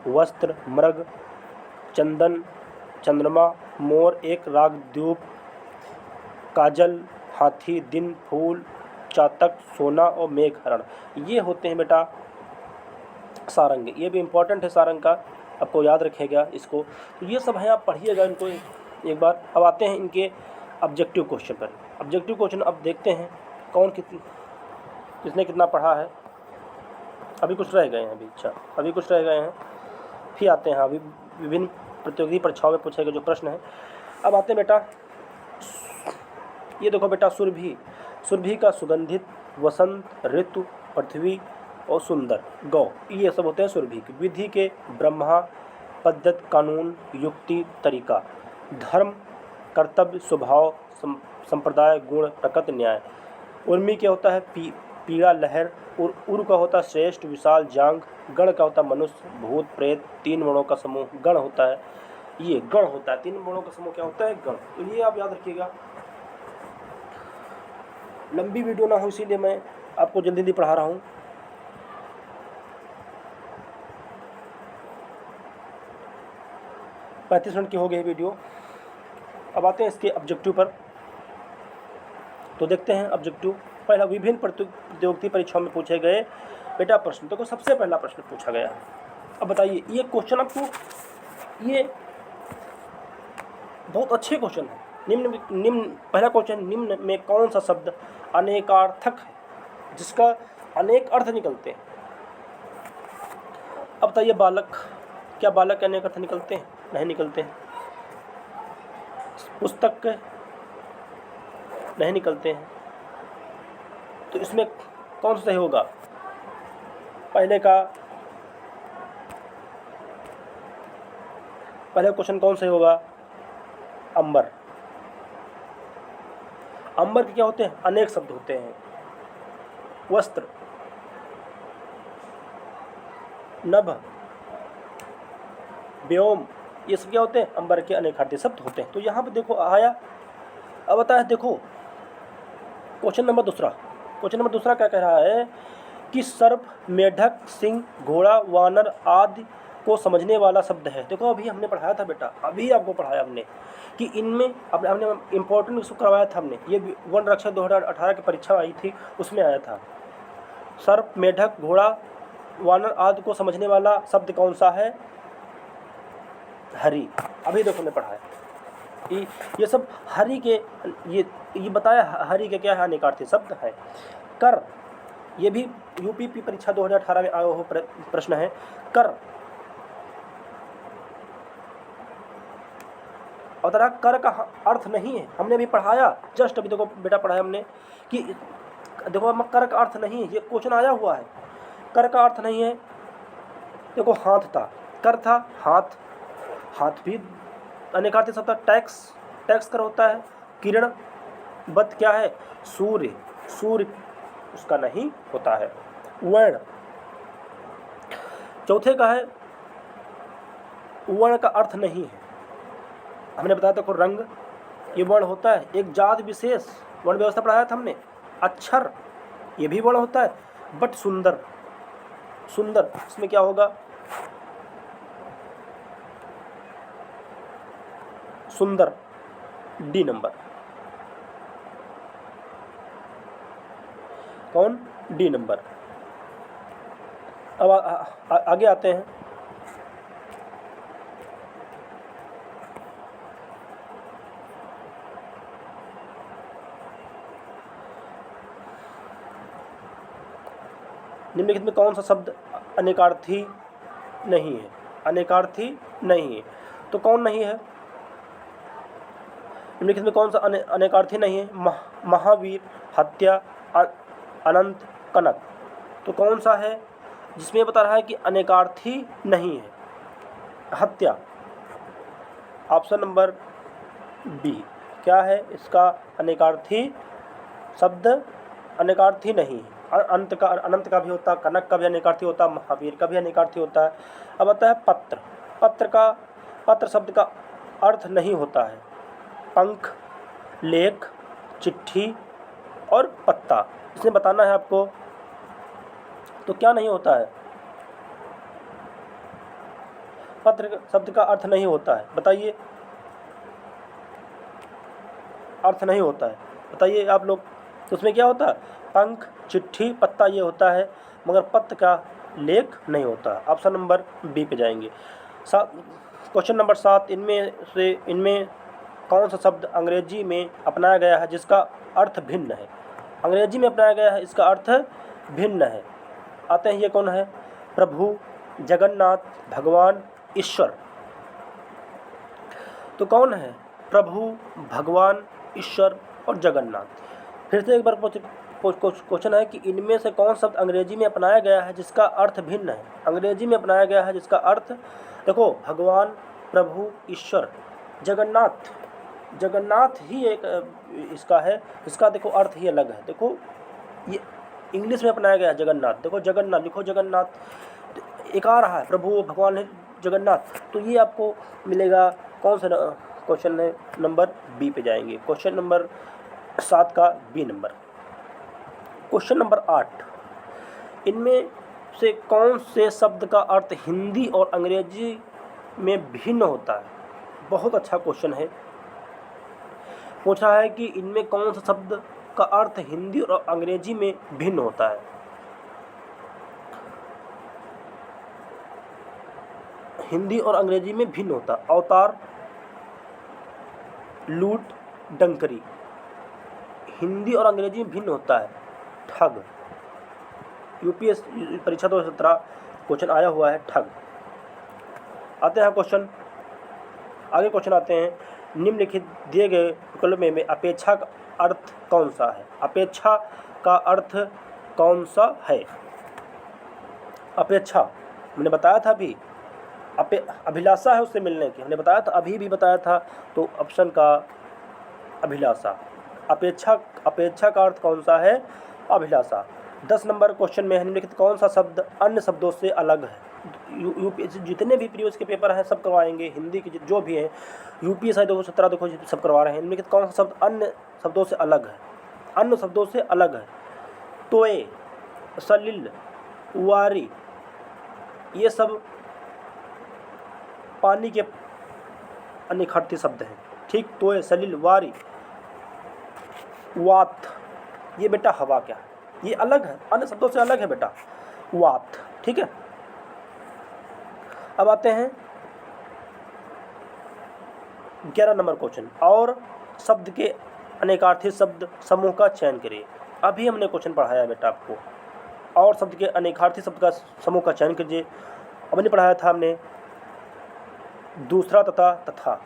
वस्त्र, मृग, चंदन, चंद्रमा, मोर, एक रागद्वीप, काजल, हाथी, दिन, फूल, चातक, सोना और मेघ, हरण, ये होते हैं बेटा सारंग। ये भी इम्पोर्टेंट है सारंग का, आपको याद रखेगा इसको। तो ये सब है, आप पढ़िएगा इनको एक बार। अब आते हैं इनके ऑब्जेक्टिव क्वेश्चन पर। ऑब्जेक्टिव क्वेश्चन अब देखते हैं कौन किसने कितना पढ़ा है। अभी कुछ रह गए हैं, अभी कुछ रह गए हैं। फिर आते हैं अभी विभिन्न प्रतियोगी परीक्षाओं में पूछे गए जो प्रश्न हैं। अब आते हैं बेटा, ये देखो बेटा, सुरभि का सुगंधित, वसंत, ऋतु, पृथ्वी और सुंदर, गौ, ये सब होते हैं सुरभि की। विधि के ब्रह्मा, पद्धति, कानून, युक्ति, तरीका। धर्म, कर्तव्य, स्वभाव, संप्रदाय, गुण, प्रकृति, न्याय। उर्मी क्या होता है? पीड़ा, लहर। उर का होता है श्रेष्ठ, विशाल, जांग। गण का होता है मनुष्य, भूत, प्रेत। तीन वर्णों का समूह गण होता है। ये गण होता है, तीन वर्णों का समूह क्या होता है? गण। तो ये आप याद रखिएगा। लंबी वीडियो ना हो इसीलिए मैं आपको जल्दी पढ़ा रहा हूँ। पैंतीस मिनट की हो गई वीडियो। अब आते हैं इसके ऑब्जेक्टिव पर। तो देखते हैं ऑब्जेक्टिव पहला, विभिन्न प्रतियोगिता परीक्षाओं में पूछे गए बेटा प्रश्न। देखो सबसे पहला प्रश्न पूछा गया, अब बताइए ये क्वेश्चन आपको, ये बहुत अच्छे क्वेश्चन है। निम्न पहला क्वेश्चन, निम्न में कौन सा शब्द अनेकार्थक है जिसका अनेक अर्थ निकलते हैं? अब बताइए बालक, क्या बालक के अनेक अर्थ निकलते हैं? नहीं निकलते हैं। पुस्तक के नहीं निकलते हैं। तो इसमें कौन सा सही होगा? पहले क्वेश्चन कौन सा होगा? अंबर। अंबर के क्या होते हैं? अनेक शब्द होते हैं। वस्त्र, नभ, व्योम, ये सब क्या होते हैं? अंबर के अनेकार्थी शब्द होते हैं। तो यहाँ पे देखो आया। अब आता है देखो क्वेश्चन नंबर दूसरा। क्वेश्चन नंबर दूसरा क्या कह रहा है कि सर्प, मेढक, सिंह, घोड़ा, वानर आदि को समझने वाला शब्द है। देखो अभी हमने पढ़ाया था बेटा, अभी आपको पढ़ाया हमने कि इनमें हमने इम्पोर्टेंट इसको करवाया था हमने, ये वन रक्षक 2018 की परीक्षा आई थी उसमें आया था। सर्प, मेढक, घोड़ा, वानर आदि को समझने वाला शब्द कौन सा है? हरि। अभी देखो हमने पढ़ाया ये सब हरि के, ये बताया हरि के क्या है? अनेकार्थी शब्द है। कर, ये भी यूपीपी परीक्षा 2018 में आया हुआ प्रश्न है। कर, और तरह कर का अर्थ नहीं है, हमने भी पढ़ाया, जस्ट अभी देखो बेटा पढ़ाया हमने कि देखो कर का अर्थ नहीं है, ये क्वेश्चन आया हुआ है। कर का अर्थ नहीं है। देखो हाथ था, कर था हाथ, हाथ भी अनेकार्थी शब्द। टैक्स, टैक्स कर होता है। किरण, बत क्या है? सूर्य, सूर्य उसका नहीं होता है। वर्ण, चौथे का है वर्ण का अर्थ नहीं है। हमने बताया था को रंग, ये वर्ण होता है। एक जात विशेष, वर्ण व्यवस्था पढ़ाया था हमने। अक्षर, ये भी वर्ण होता है। बट सुंदर, सुंदर इसमें क्या होगा? सुंदर, डी नंबर। कौन? D number. अब आगे आते हैं। निम्नलिखित में कौन सा शब्द अनेकार्थी नहीं है? अनेकार्थी नहीं है, तो कौन नहीं है? निम्नलिखित में कौन सा अनेकार्थी नहीं है? महावीर, हत्या, अनंत, कनक। तो कौन सा है जिसमें बता रहा है कि अनेकार्थी नहीं है? हत्या, ऑप्शन नंबर बी। क्या है इसका अनेकार्थी शब्द? अनेकार्थी नहीं है। अनंत का भी होता है, कनक का भी अनेकार्थी होता है, महावीर का भी अनेकार्थी होता है। अब आता है पत्र। पत्र शब्द का अर्थ नहीं होता है। पंख, लेख, चिट्ठी और पत्ता, इसमें बताना है आपको। तो क्या नहीं होता है? पत्र शब्द का अर्थ नहीं होता है, बताइए। अर्थ नहीं होता है, बताइए आप लोग। तो उसमें क्या होता है? पंख, चिट्ठी, पत्ता ये होता है, मगर पत्र का लेख नहीं होता। ऑप्शन नंबर बी पे जाएंगे। क्वेश्चन नंबर 7, इनमें कौन सा शब्द अंग्रेजी में अपनाया गया है जिसका अर्थ भिन्न है? अंग्रेजी में अपनाया गया है, इसका अर्थ भिन्न है। आते हैं, ये कौन है? प्रभु, जगन्नाथ, भगवान, ईश्वर। तो कौन है? प्रभु, भगवान, ईश्वर और जगन्नाथ। फिर से एक बार क्वेश्चन है कि इनमें से कौन शब्द अंग्रेजी में अपनाया गया है जिसका अर्थ भिन्न है? अंग्रेजी में अपनाया गया है जिसका अर्थ, देखो भगवान, प्रभु, ईश्वर, जगन्नाथ। जगन्नाथ ही एक इसका है, इसका देखो अर्थ ही अलग है। देखो ये इंग्लिश में अपनाया गया है जगन्नाथ। देखो जगन्नाथ लिखो, जगन्नाथ एक आ रहा है, प्रभु, भगवान है, जगन्नाथ। तो ये आपको मिलेगा कौन सा क्वेश्चन है? नंबर बी पे जाएंगे। क्वेश्चन नंबर 7 का बी नंबर। क्वेश्चन नंबर 8, इनमें से कौन से शब्द का अर्थ हिंदी और अंग्रेजी में भिन्न होता है? बहुत अच्छा क्वेश्चन है। पूछा है कि इनमें कौन सा शब्द का अर्थ हिंदी और अंग्रेजी में भिन्न होता है। हिंदी और अंग्रेजी में भिन्न होता है। अवतार, लूट, डंकरी हिंदी और अंग्रेजी में भिन्न होता है। ठग, यूपीएससी परीक्षा 2017 क्वेश्चन आया हुआ है ठग। आते हैं क्वेश्चन, आगे क्वेश्चन आते हैं। निम्नलिखित दिए गए विकल्प में अपेक्षा का अर्थ कौन सा है? अपेक्षा का अर्थ कौन सा है? अपेक्षा मैंने बताया था अभी, अभिलाषा है उससे मिलने की, हमने बताया था, अभी भी बताया था, तो ऑप्शन का अभिलाषा। अपेक्षा का अर्थ कौन सा है? अभिलाषा। 10 नंबर क्वेश्चन में निम्नलिखित कौन सा शब्द अन्य शब्दों से अलग है? यूपीएससी जितने भी प्रीवियस के पेपर हैं सब करवाएंगे, हिंदी के जो भी हैं, यूपीएससी 2017 देखो सब करवा रहे हैं। निम्नलिखित कौन सा शब्द अन्य शब्दों से अलग है? अन्य शब्दों से अलग है। तोय, सलिल, वारी, ये सब पानी के अनिखड़ते शब्द हैं। ठीक, तोय, सलिल, वारी, वात, ये बेटा हवा क्या है? ये अलग है, अन्य शब्दों से अलग है बेटा, वात। ठीक है, अब आते हैं 11 नंबर क्वेश्चन। और शब्द के अनेकार्थी शब्द समूह का चयन करिए। अभी हमने क्वेश्चन पढ़ाया बेटा आपको, और शब्द के अनेकार्थी शब्द का समूह का चयन कीजिए। हमने पढ़ाया था हमने दूसरा तथा तथा,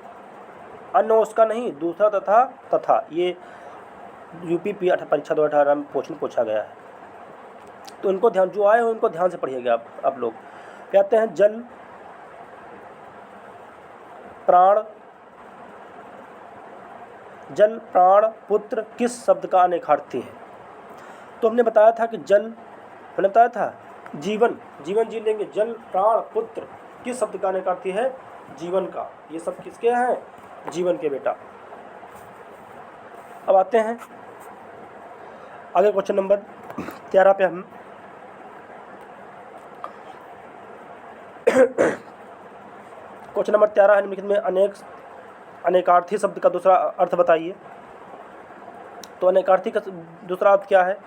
अन्य उसका नहीं, दूसरा तथा तथा, ये यूपी परीक्षा 2018 में क्वेश्चन पूछा गया है, तो इनको ध्यान, जो आए हो इनको ध्यान से पढ़िएगा आप लोग। कहते हैं जल, प्राण, जल, प्राण, पुत्र किस शब्द का अनेकार्थी है? तो हमने बताया था कि जल, हमने बताया था जीवन, जीवन जी लेंगे, जल, प्राण, पुत्र किस शब्द का अनेकार्थी है? जीवन का। ये सब किसके हैं? जीवन के बेटा। अब आते हैं आगे क्वेश्चन नंबर 13 पे हम क्वेश्चन नंबर 13 है, निम्नलिखित में अनेकार्थी शब्द का दूसरा अर्थ बताइए। तो अनेकार्थी का दूसरा अर्थ क्या है?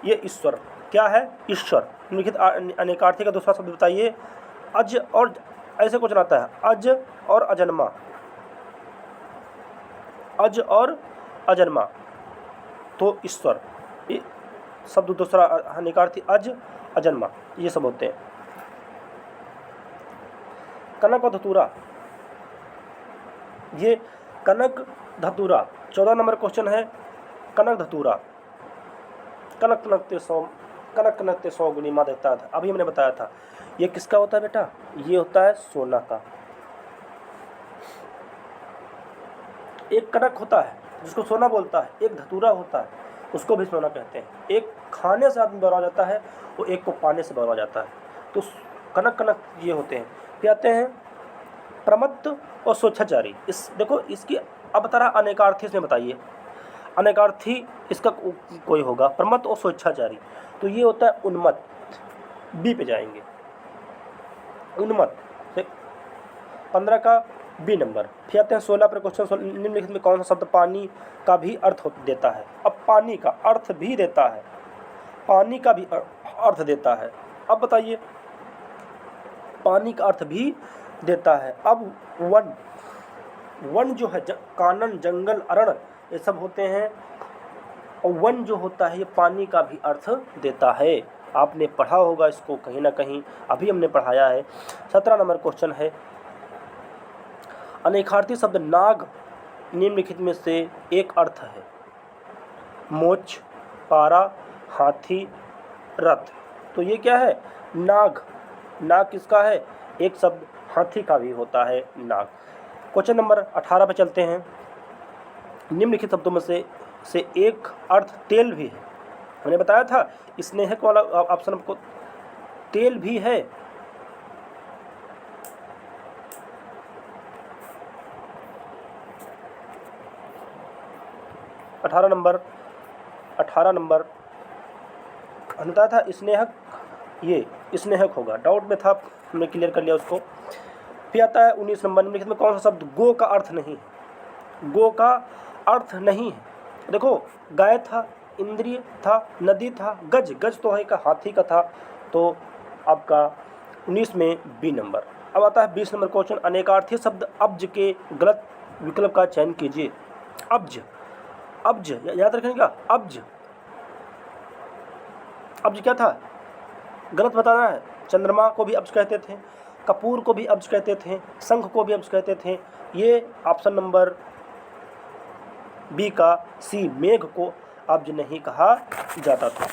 ये ईश्वर। क्या है? ईश्वर। निम्नलिखित अनेकार्थी का दूसरा शब्द बताइए। अज और, ऐसे क्वेश्चन आता है, अज और अजन्मा, अज और अजन्मा, तो ईश्वर। ये शब्द दूसरा अनेकार्थी अज, अजन्मा, ये सब होते हैं। कनक और धतूरा, ये कनक धतूरा 14 नंबर क्वेश्चन है। कनक धतूरा, कनक कनकते 100 गुनी माँ देता था, अभी हमने बताया था। ये किसका होता है बेटा? ये होता है सोना का। एक कनक होता है जिसको सोना बोलता है, एक धतूरा होता है उसको भी सोना कहते हैं। एक खाने से आदमी बड़ा हो जाता है, वो एक को पाने से बड़ा हो जाता है, तो कनक कनक ये होते हैं। फिर आते हैं प्रमत्त और स्वेच्छाचारी। इस देखो, इसकी अब तरह अनेकार्थी इसमें बताइए। अनेकार्थी इसका कोई होगा, प्रमत्त और स्वेच्छाचारी, तो ये होता है उन्मत्त। बी पे जाएंगे, उन्मत्त। 15 का बी नंबर। फिर आते हैं 16 पर क्वेश्चन। निम्नलिखित में कौन सा शब्द पानी का भी अर्थ देता है? अब पानी का अर्थ भी देता है, पानी का भी अर्थ देता है। अब बताइए, पानी का अर्थ भी देता है। अब वन, वन जो है कानन, जंगल, अरण, ये सब होते हैं, और वन जो होता है ये पानी का भी अर्थ देता है। आपने पढ़ा होगा इसको कहीं ना कहीं, अभी हमने पढ़ाया है। 17 नंबर क्वेश्चन है, अनेकार्थी शब्द नाग निम्नलिखित में से एक अर्थ है। मोच, पारा, हाथी, रथ, तो ये क्या है? नाग। नाग किसका है? एक शब्द हाथी का भी होता है, नाग। क्वेश्चन नंबर 18 पे चलते हैं। निम्नलिखित शब्दों में से एक अर्थ तेल भी है। मैंने बताया था स्नेहक वाला ऑप्शन को, तेल भी है। अठारह नंबर बताया था स्नेहक, ये स्नेहक होगा, डाउट में था, हमने क्लियर कर लिया उसको। फिर आता है 19 नंबर, निम्नलिखित में कौन सा शब्द गो का अर्थ नहीं है? गो का अर्थ नहीं है। देखो, गाय था, इंद्रिय था, नदी था, गज, गज तो है का हाथी का था, तो आपका 19 में बी नंबर। अब आता है 20 नंबर क्वेश्चन, अनेकार्थी शब्द अब्ज के गलत विकल्प का चयन कीजिए। अब्ज, अब्ज याद रखेंगे क्या, अब्ज, अब्ज क्या था, गलत बताना है। चंद्रमा को भी अब्ज कहते थे, कपूर को भी अब्ज कहते थे, शंख को भी अब्ज कहते थे। ये ऑप्शन नंबर बी का सी, मेघ को अब्ज नहीं कहा जाता था।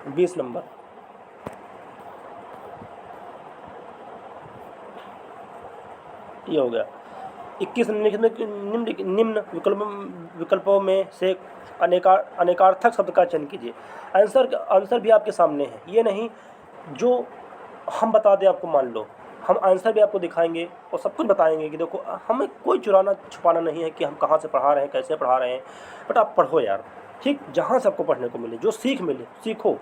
20 नंबर। ये हो गया। 21 निम्न विकल्पों में से अनेकार्थक शब्द का चयन कीजिए। आंसर भी आपके सामने है, ये नहीं जो हम बता दें आपको, मान लो हम आंसर भी आपको दिखाएंगे और सब कुछ बताएंगे कि देखो हमें कोई चुराना छुपाना नहीं है कि हम कहाँ से पढ़ा रहे हैं, कैसे पढ़ा रहे हैं, बट आप पढ़ो यार, ठीक, जहाँ से आपको पढ़ने को मिले, जो सीख मिले सीखो।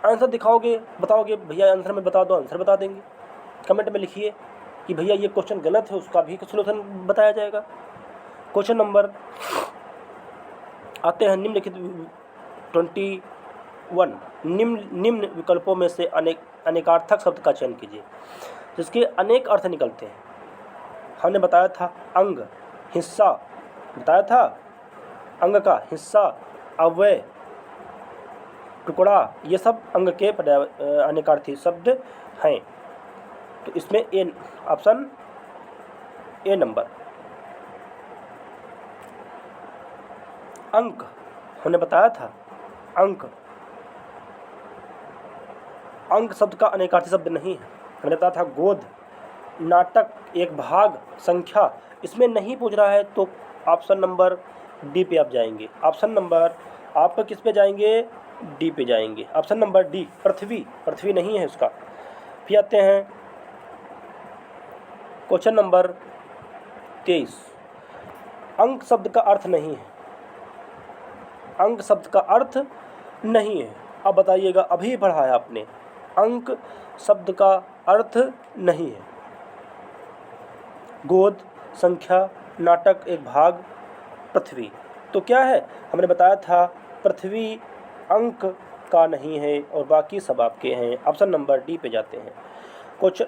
आंसर दिखाओगे, बताओगे भैया आंसर में बता दो, आंसर बता देंगे। कमेंट में लिखिए कि भैया ये क्वेश्चन गलत है, उसका भी सोल्यूशन बताया जाएगा। क्वेश्चन नंबर आते हैं निम्नलिखित 21, निम्न विकल्पों में से अनेकार्थक शब्द का चयन कीजिए जिसके अनेक अर्थ निकलते हैं। हमने बताया था अंग, हिस्सा, बताया था अंग का हिस्सा, अवयव, टुकड़ा, ये सब अंग के अनेकार्थी शब्द हैं। तो इसमें ए, ऑप्शन ए नंबर। अंक हमने बताया था, अंक, अंक शब्द का अनेकार्थी शब्द नहीं है। हमने बताया था गोद, नाटक, एक भाग, संख्या, इसमें नहीं पूछ रहा है तो ऑप्शन नंबर डी पे आप जाएंगे। ऑप्शन नंबर आप किस पे जाएंगे, डी पे जाएंगे। ऑप्शन नंबर डी, पृथ्वी, पृथ्वी नहीं है उसका। फिर आते हैं क्वेश्चन नंबर 23, अंक शब्द का अर्थ नहीं है, अंक शब्द का अर्थ नहीं है। अब बताइएगा, अभी पढ़ा है आपने, अंक शब्द का अर्थ नहीं है। गोद, संख्या, नाटक, एक भाग, पृथ्वी, तो क्या है, हमने बताया था पृथ्वी अंक का नहीं है और बाकी सब आपके हैं। ऑप्शन नंबर डी पे जाते हैं। क्वेश्चन,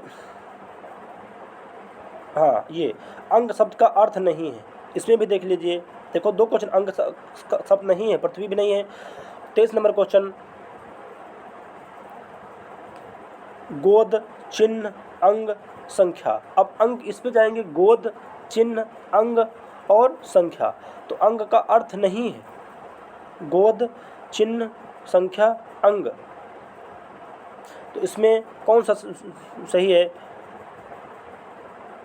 हाँ, ये अंग शब्द का अर्थ नहीं है, इसमें भी देख लीजिए। देखो, दो क्वेश्चन अंग शब्द नहीं है, पृथ्वी भी नहीं है। 23 नंबर क्वेश्चन, गोद, चिन्ह, अंग, संख्या। अब अंग इस पे जाएंगे, गोद, चिन्ह, अंग और संख्या, तो अंग का अर्थ नहीं है, गोद, चिन्ह, संख्या, अंग। तो इसमें कौन सा सही है,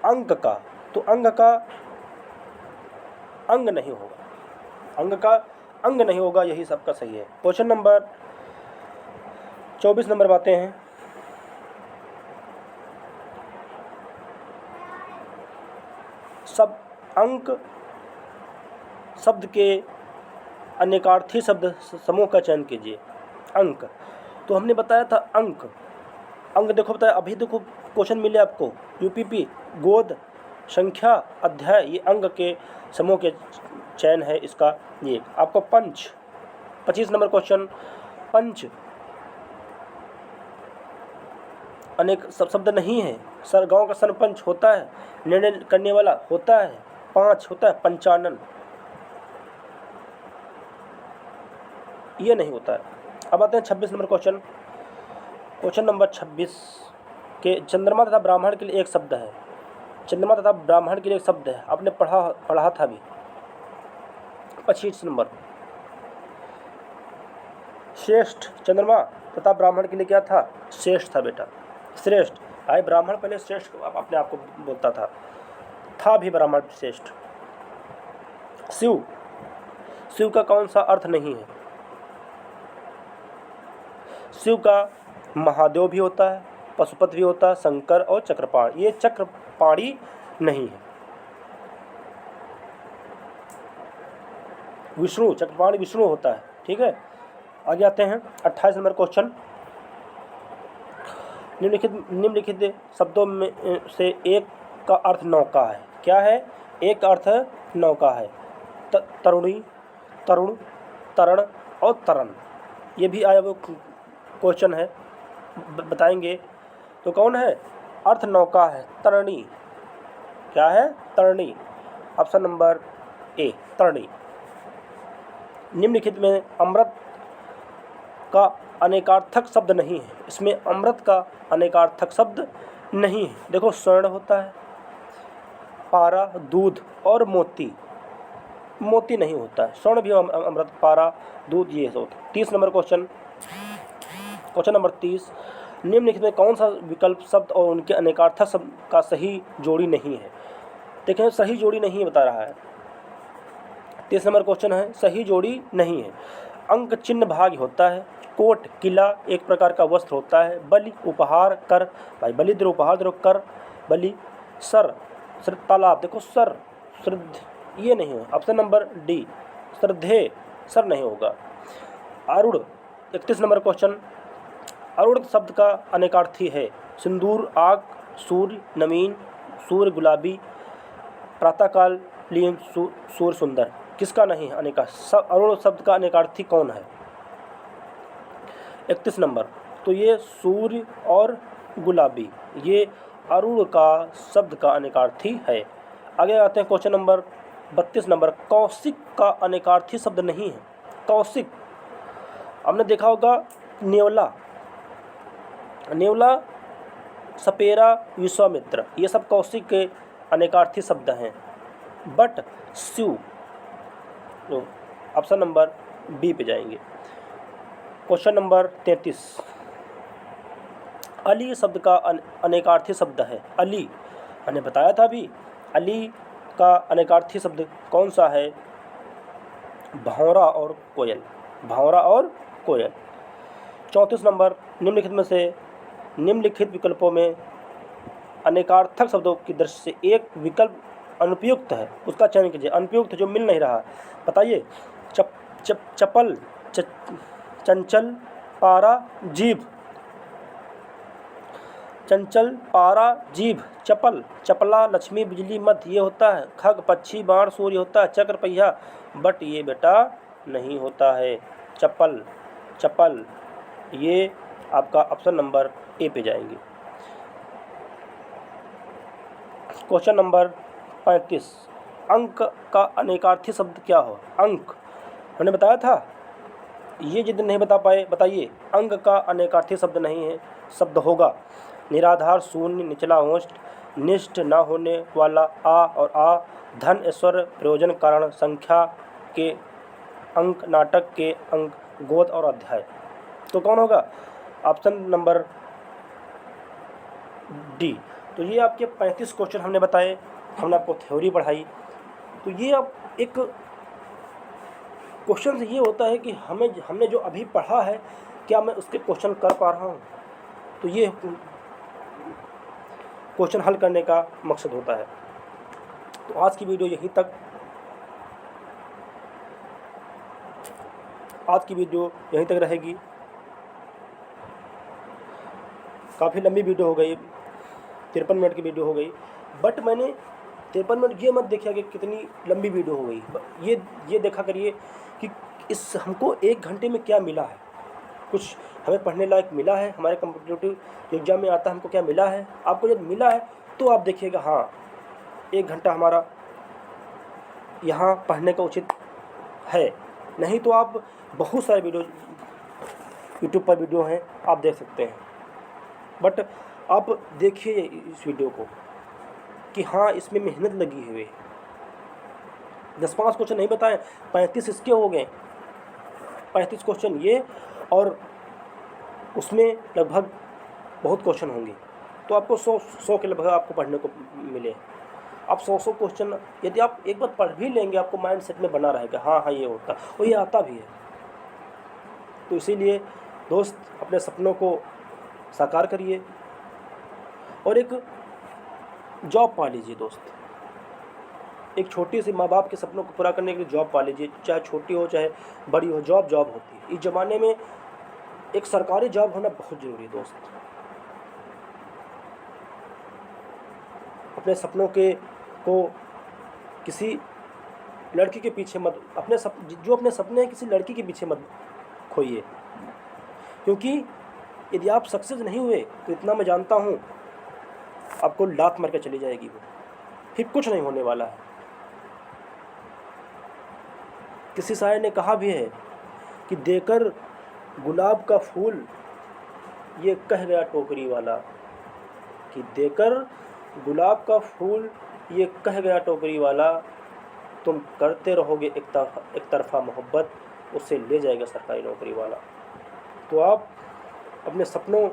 अंक का, तो अंग का अंग नहीं होगा, अंग का अंग नहीं होगा, यही सबका सही है। क्वेश्चन नंबर 24 नंबर बातें हैं। सब अंक शब्द के अनेकार्थी शब्द समूह का चयन कीजिए। अंक, तो हमने बताया था अंक, अंक देखो बताया, अभी देखो क्वेश्चन मिले आपको, यूपीपी, गोद, संख्या, अध्याय, ये अंग के समूह के चयन है इसका। ये आपको पंच, 25 नंबर क्वेश्चन, पंच अनेक शब्द नहीं है। सर गांव का सरपंच होता है, निर्णय करने वाला होता है, पांच होता है, पंचानन, ये नहीं होता है। अब आते हैं 26 नंबर क्वेश्चन। क्वेश्चन नंबर 26 के चंद्रमा तथा ब्राह्मण के लिए एक शब्द है, चंद्रमा तथा ब्राह्मण के लिए एक शब्द है, आपने पढ़ा था भी। 25 नंबर, श्रेष्ठ, चंद्रमा तथा ब्राह्मण के लिए क्या था, श्रेष्ठ था बेटा, श्रेष्ठ। आए ब्राह्मण पहले श्रेष्ठ अपने आप को बोलता था भी ब्राह्मण श्रेष्ठ। शिव, शिव का कौन सा अर्थ नहीं है, शिव का महादेव भी होता है, पशुपति भी होता है, शंकर और चक्रपाणी, ये चक्रपाणी नहीं है। विष्णु, चक्रपाणी विष्णु होता है, ठीक है। आगे आते हैं 28 नंबर क्वेश्चन, निम्नलिखित शब्दों में से एक का अर्थ नौका है, क्या है, एक अर्थ नौका है। तरुणी, तरुण, तरण और तरण, ये भी आया वो क्वेश्चन है, बताएंगे। तो कौन है? अर्थ नौका है, तरणी। क्या है? तरणी। ऑप्शन नंबर ए, तरणी। निम्नलिखित में अमृत का अनेकार्थक शब्द नहीं है। इसमें अमृत का अनेकार्थक शब्द नहीं है। देखो, स्वर्ण होता है, पारा, दूध और मोती। मोती नहीं होता है, स्वर्ण भी अमृत, पारा, दूध, ये होता है। 30 नंबर क्वेश्चन, क्वेश्चन नंबर 30, निम्नलिखित में कौन सा विकल्प शब्द और उनके अनेकार्थक शब्द का सही जोड़ी नहीं है? देखें, सही जोड़ी नहीं बता रहा है। 30 नंबर क्वेश्चन है, सही जोड़ी नहीं है। अंक चिन्ह भाग होता है, कोट, किला एक प्रकार का वस्त्र होता है, बलि, उपहार, कर, भाई बलि द्रव्य, उपहार द्रव्य, कर, बलि, सर, तालाब, देखो सर, श्रद्ध, ये नहीं है। ऑप्शन नंबर डी, श्रद्धे, सर नहीं होगा। आरूढ़, 31 नंबर क्वेश्चन, आरूढ़ शब्द का अनेकार्थी है, सिंदूर, आग, सूर्य, नवीन, सूर्य, गुलाबी, प्रातःकालीन, सूर्य, सुंदर। किसका नहीं है अनेका? आरूढ़ शब्द का अनेकार्थी कौन है? 31 नंबर, तो ये सूर्य और गुलाबी, ये आरूढ़ का शब्द का अनेकार्थी है। आगे आते हैं क्वेश्चन नंबर 32 नंबर, कौशिक का अनेकार्थी शब्द नहीं है। कौशिक, हमने देखा होगा नेवला, नेवला, सपेरा, विश्वामित्र, ये सब कौशिक के अनेकार्थी शब्द हैं। बट, शिव, तो ऑप्शन नंबर बी पे जाएंगे। क्वेश्चन नंबर 33, अली शब्द का अनेकार्थी शब्द है। अली, मैंने बताया था अभी, अली का अनेकार्थी शब्द कौन सा है? भौरा और कोयल, भौरा और कोयल। 34 नंबर, निम्नलिखित में से निम्नलिखित विकल्पों में अनेकार्थक शब्दों की दृष्टि से एक विकल्प अनुपयुक्त है, उसका चयन कीजिए। अनुपयुक्त जो मिल नहीं रहा, बताइए। चपल, चंचल, पारा, जीभ, चंचल, पारा, जीभ, चपल, चपला, लक्ष्मी, बिजली, मध्य, ये होता है। खग, पक्षी, बाण, सूर्य होता है। चक्र, पहिया, बट ये बेटा नहीं होता है। चपल, चपल, ये आपका ऑप्शन नंबर ए पे जाएंगे। क्वेश्चन नंबर 35, अंक का अनेकार्थी शब्द क्या हो? अंक, मैंने बताया था, ये जिद नहीं बता पाए, बताइए। अंक का अनेकार्थी शब्द नहीं है, शब्द होगा निराधार, शून्य, निचला ओष्ठ, निष्ठ, न होने वाला, आ और आ, धन, ऐश्वर्य, प्रयोजन, कारण, संख्या के अंक, नाटक के अंक, गोद और अध्याय। तो कौन होगा? Option number D. तो ये आपके 35 क्वेश्चन हमने बताए, हमने आपको थ्योरी पढ़ाई। तो ये अब एक क्वेश्चन से ये होता है कि हमने जो अभी पढ़ा है, क्या मैं उसके क्वेश्चन कर पा रहा हूँ? तो ये क्वेश्चन हल करने का मकसद होता है। तो आज की वीडियो यहीं तक, रहेगी। काफ़ी लंबी वीडियो हो गई, 53 मिनट की वीडियो हो गई। बट मैंने 53 मिनट ये मत देखिए कि कितनी लंबी वीडियो हो गई, ये देखा करिए कि इस हमको 1 घंटे में क्या मिला है, कुछ हमें पढ़ने लायक मिला है, हमारे कॉम्पिटिटिव एग्जाम में आता है हमको क्या मिला है। आपको जब मिला है तो आप देखिएगा, हाँ 1 घंटा हमारा यहाँ पढ़ने का उचित है। नहीं तो आप बहुत सारे वीडियो यूट्यूब पर वीडियो हैं, आप देख सकते हैं। बट आप देखिए इस वीडियो को कि हाँ इसमें मेहनत लगी हुई है। 10-5 क्वेश्चन नहीं बताए, 35 इसके हो गए, 35 क्वेश्चन ये, और उसमें लगभग बहुत क्वेश्चन होंगे। तो आपको 100 के लगभग आपको पढ़ने को मिले। आप 100 क्वेश्चन यदि आप एक बार पढ़ भी लेंगे, आपको माइंड सेट में बना रहेगा, हाँ ये होता और ये आता भी है। तो इसीलिए दोस्त, अपने सपनों को साकार करिए और एक जॉब पा लीजिए दोस्त। एक छोटी सी माँ बाप के सपनों को पूरा करने के लिए जॉब पा लीजिए, चाहे छोटी हो चाहे बड़ी हो, जॉब होती है। इस ज़माने में एक सरकारी जॉब होना बहुत ज़रूरी है दोस्त। अपने सपनों को किसी लड़की के पीछे मत जो अपने सपने हैं किसी लड़की के पीछे मत खोइए, क्योंकि यदि आप सक्सेस नहीं हुए तो इतना मैं जानता हूँ आपको लात मार के चली जाएगी वो, फिर कुछ नहीं होने वाला है। किसी शायर ने कहा भी है कि देकर गुलाब का फूल ये कह गया टोकरी वाला, कि देकर गुलाब का फूल ये कह गया टोकरी वाला, तुम करते रहोगे एक तरफा मोहब्बत, उससे ले जाएगा सरकारी नौकरी वाला। तो आप अपने सपनों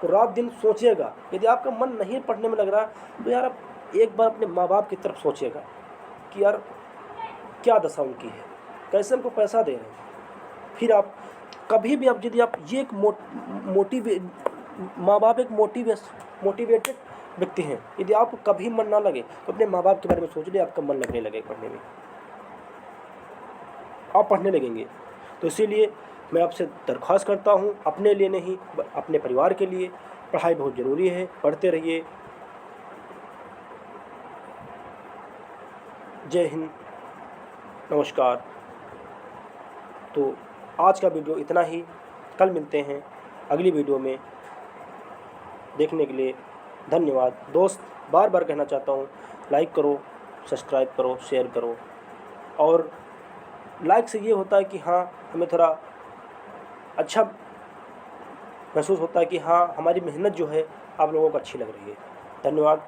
को रात दिन सोचिएगा। यदि आपका मन नहीं पढ़ने में लग रहा तो यार आप एक बार अपने माँ बाप की तरफ सोचिएगा कि यार क्या दशा उनकी है, कैसे हमको पैसा दे रहे हैं। फिर आप कभी भी यदि आप ये एक माँ बाप एक मोटिवेटेड व्यक्ति हैं, यदि आपको कभी मन ना लगे तो अपने माँ बाप के बारे में सोच लिए, आपका मन लगने लगे पढ़ने में, आप पढ़ने लगेंगे। तो इसीलिए मैं आपसे दरख्वास्त करता हूँ, अपने लिए नहीं अपने परिवार के लिए पढ़ाई बहुत ज़रूरी है, पढ़ते रहिए। जय हिंद, नमस्कार। तो आज का वीडियो इतना ही, कल मिलते हैं अगली वीडियो में। देखने के लिए धन्यवाद। दोस्त, बार बार कहना चाहता हूँ, लाइक करो, सब्सक्राइब करो, शेयर करो। और लाइक से ये होता है कि हाँ हमें थोड़ा अच्छा महसूस होता है कि हाँ हमारी मेहनत जो है आप लोगों को अच्छी लग रही है। धन्यवाद।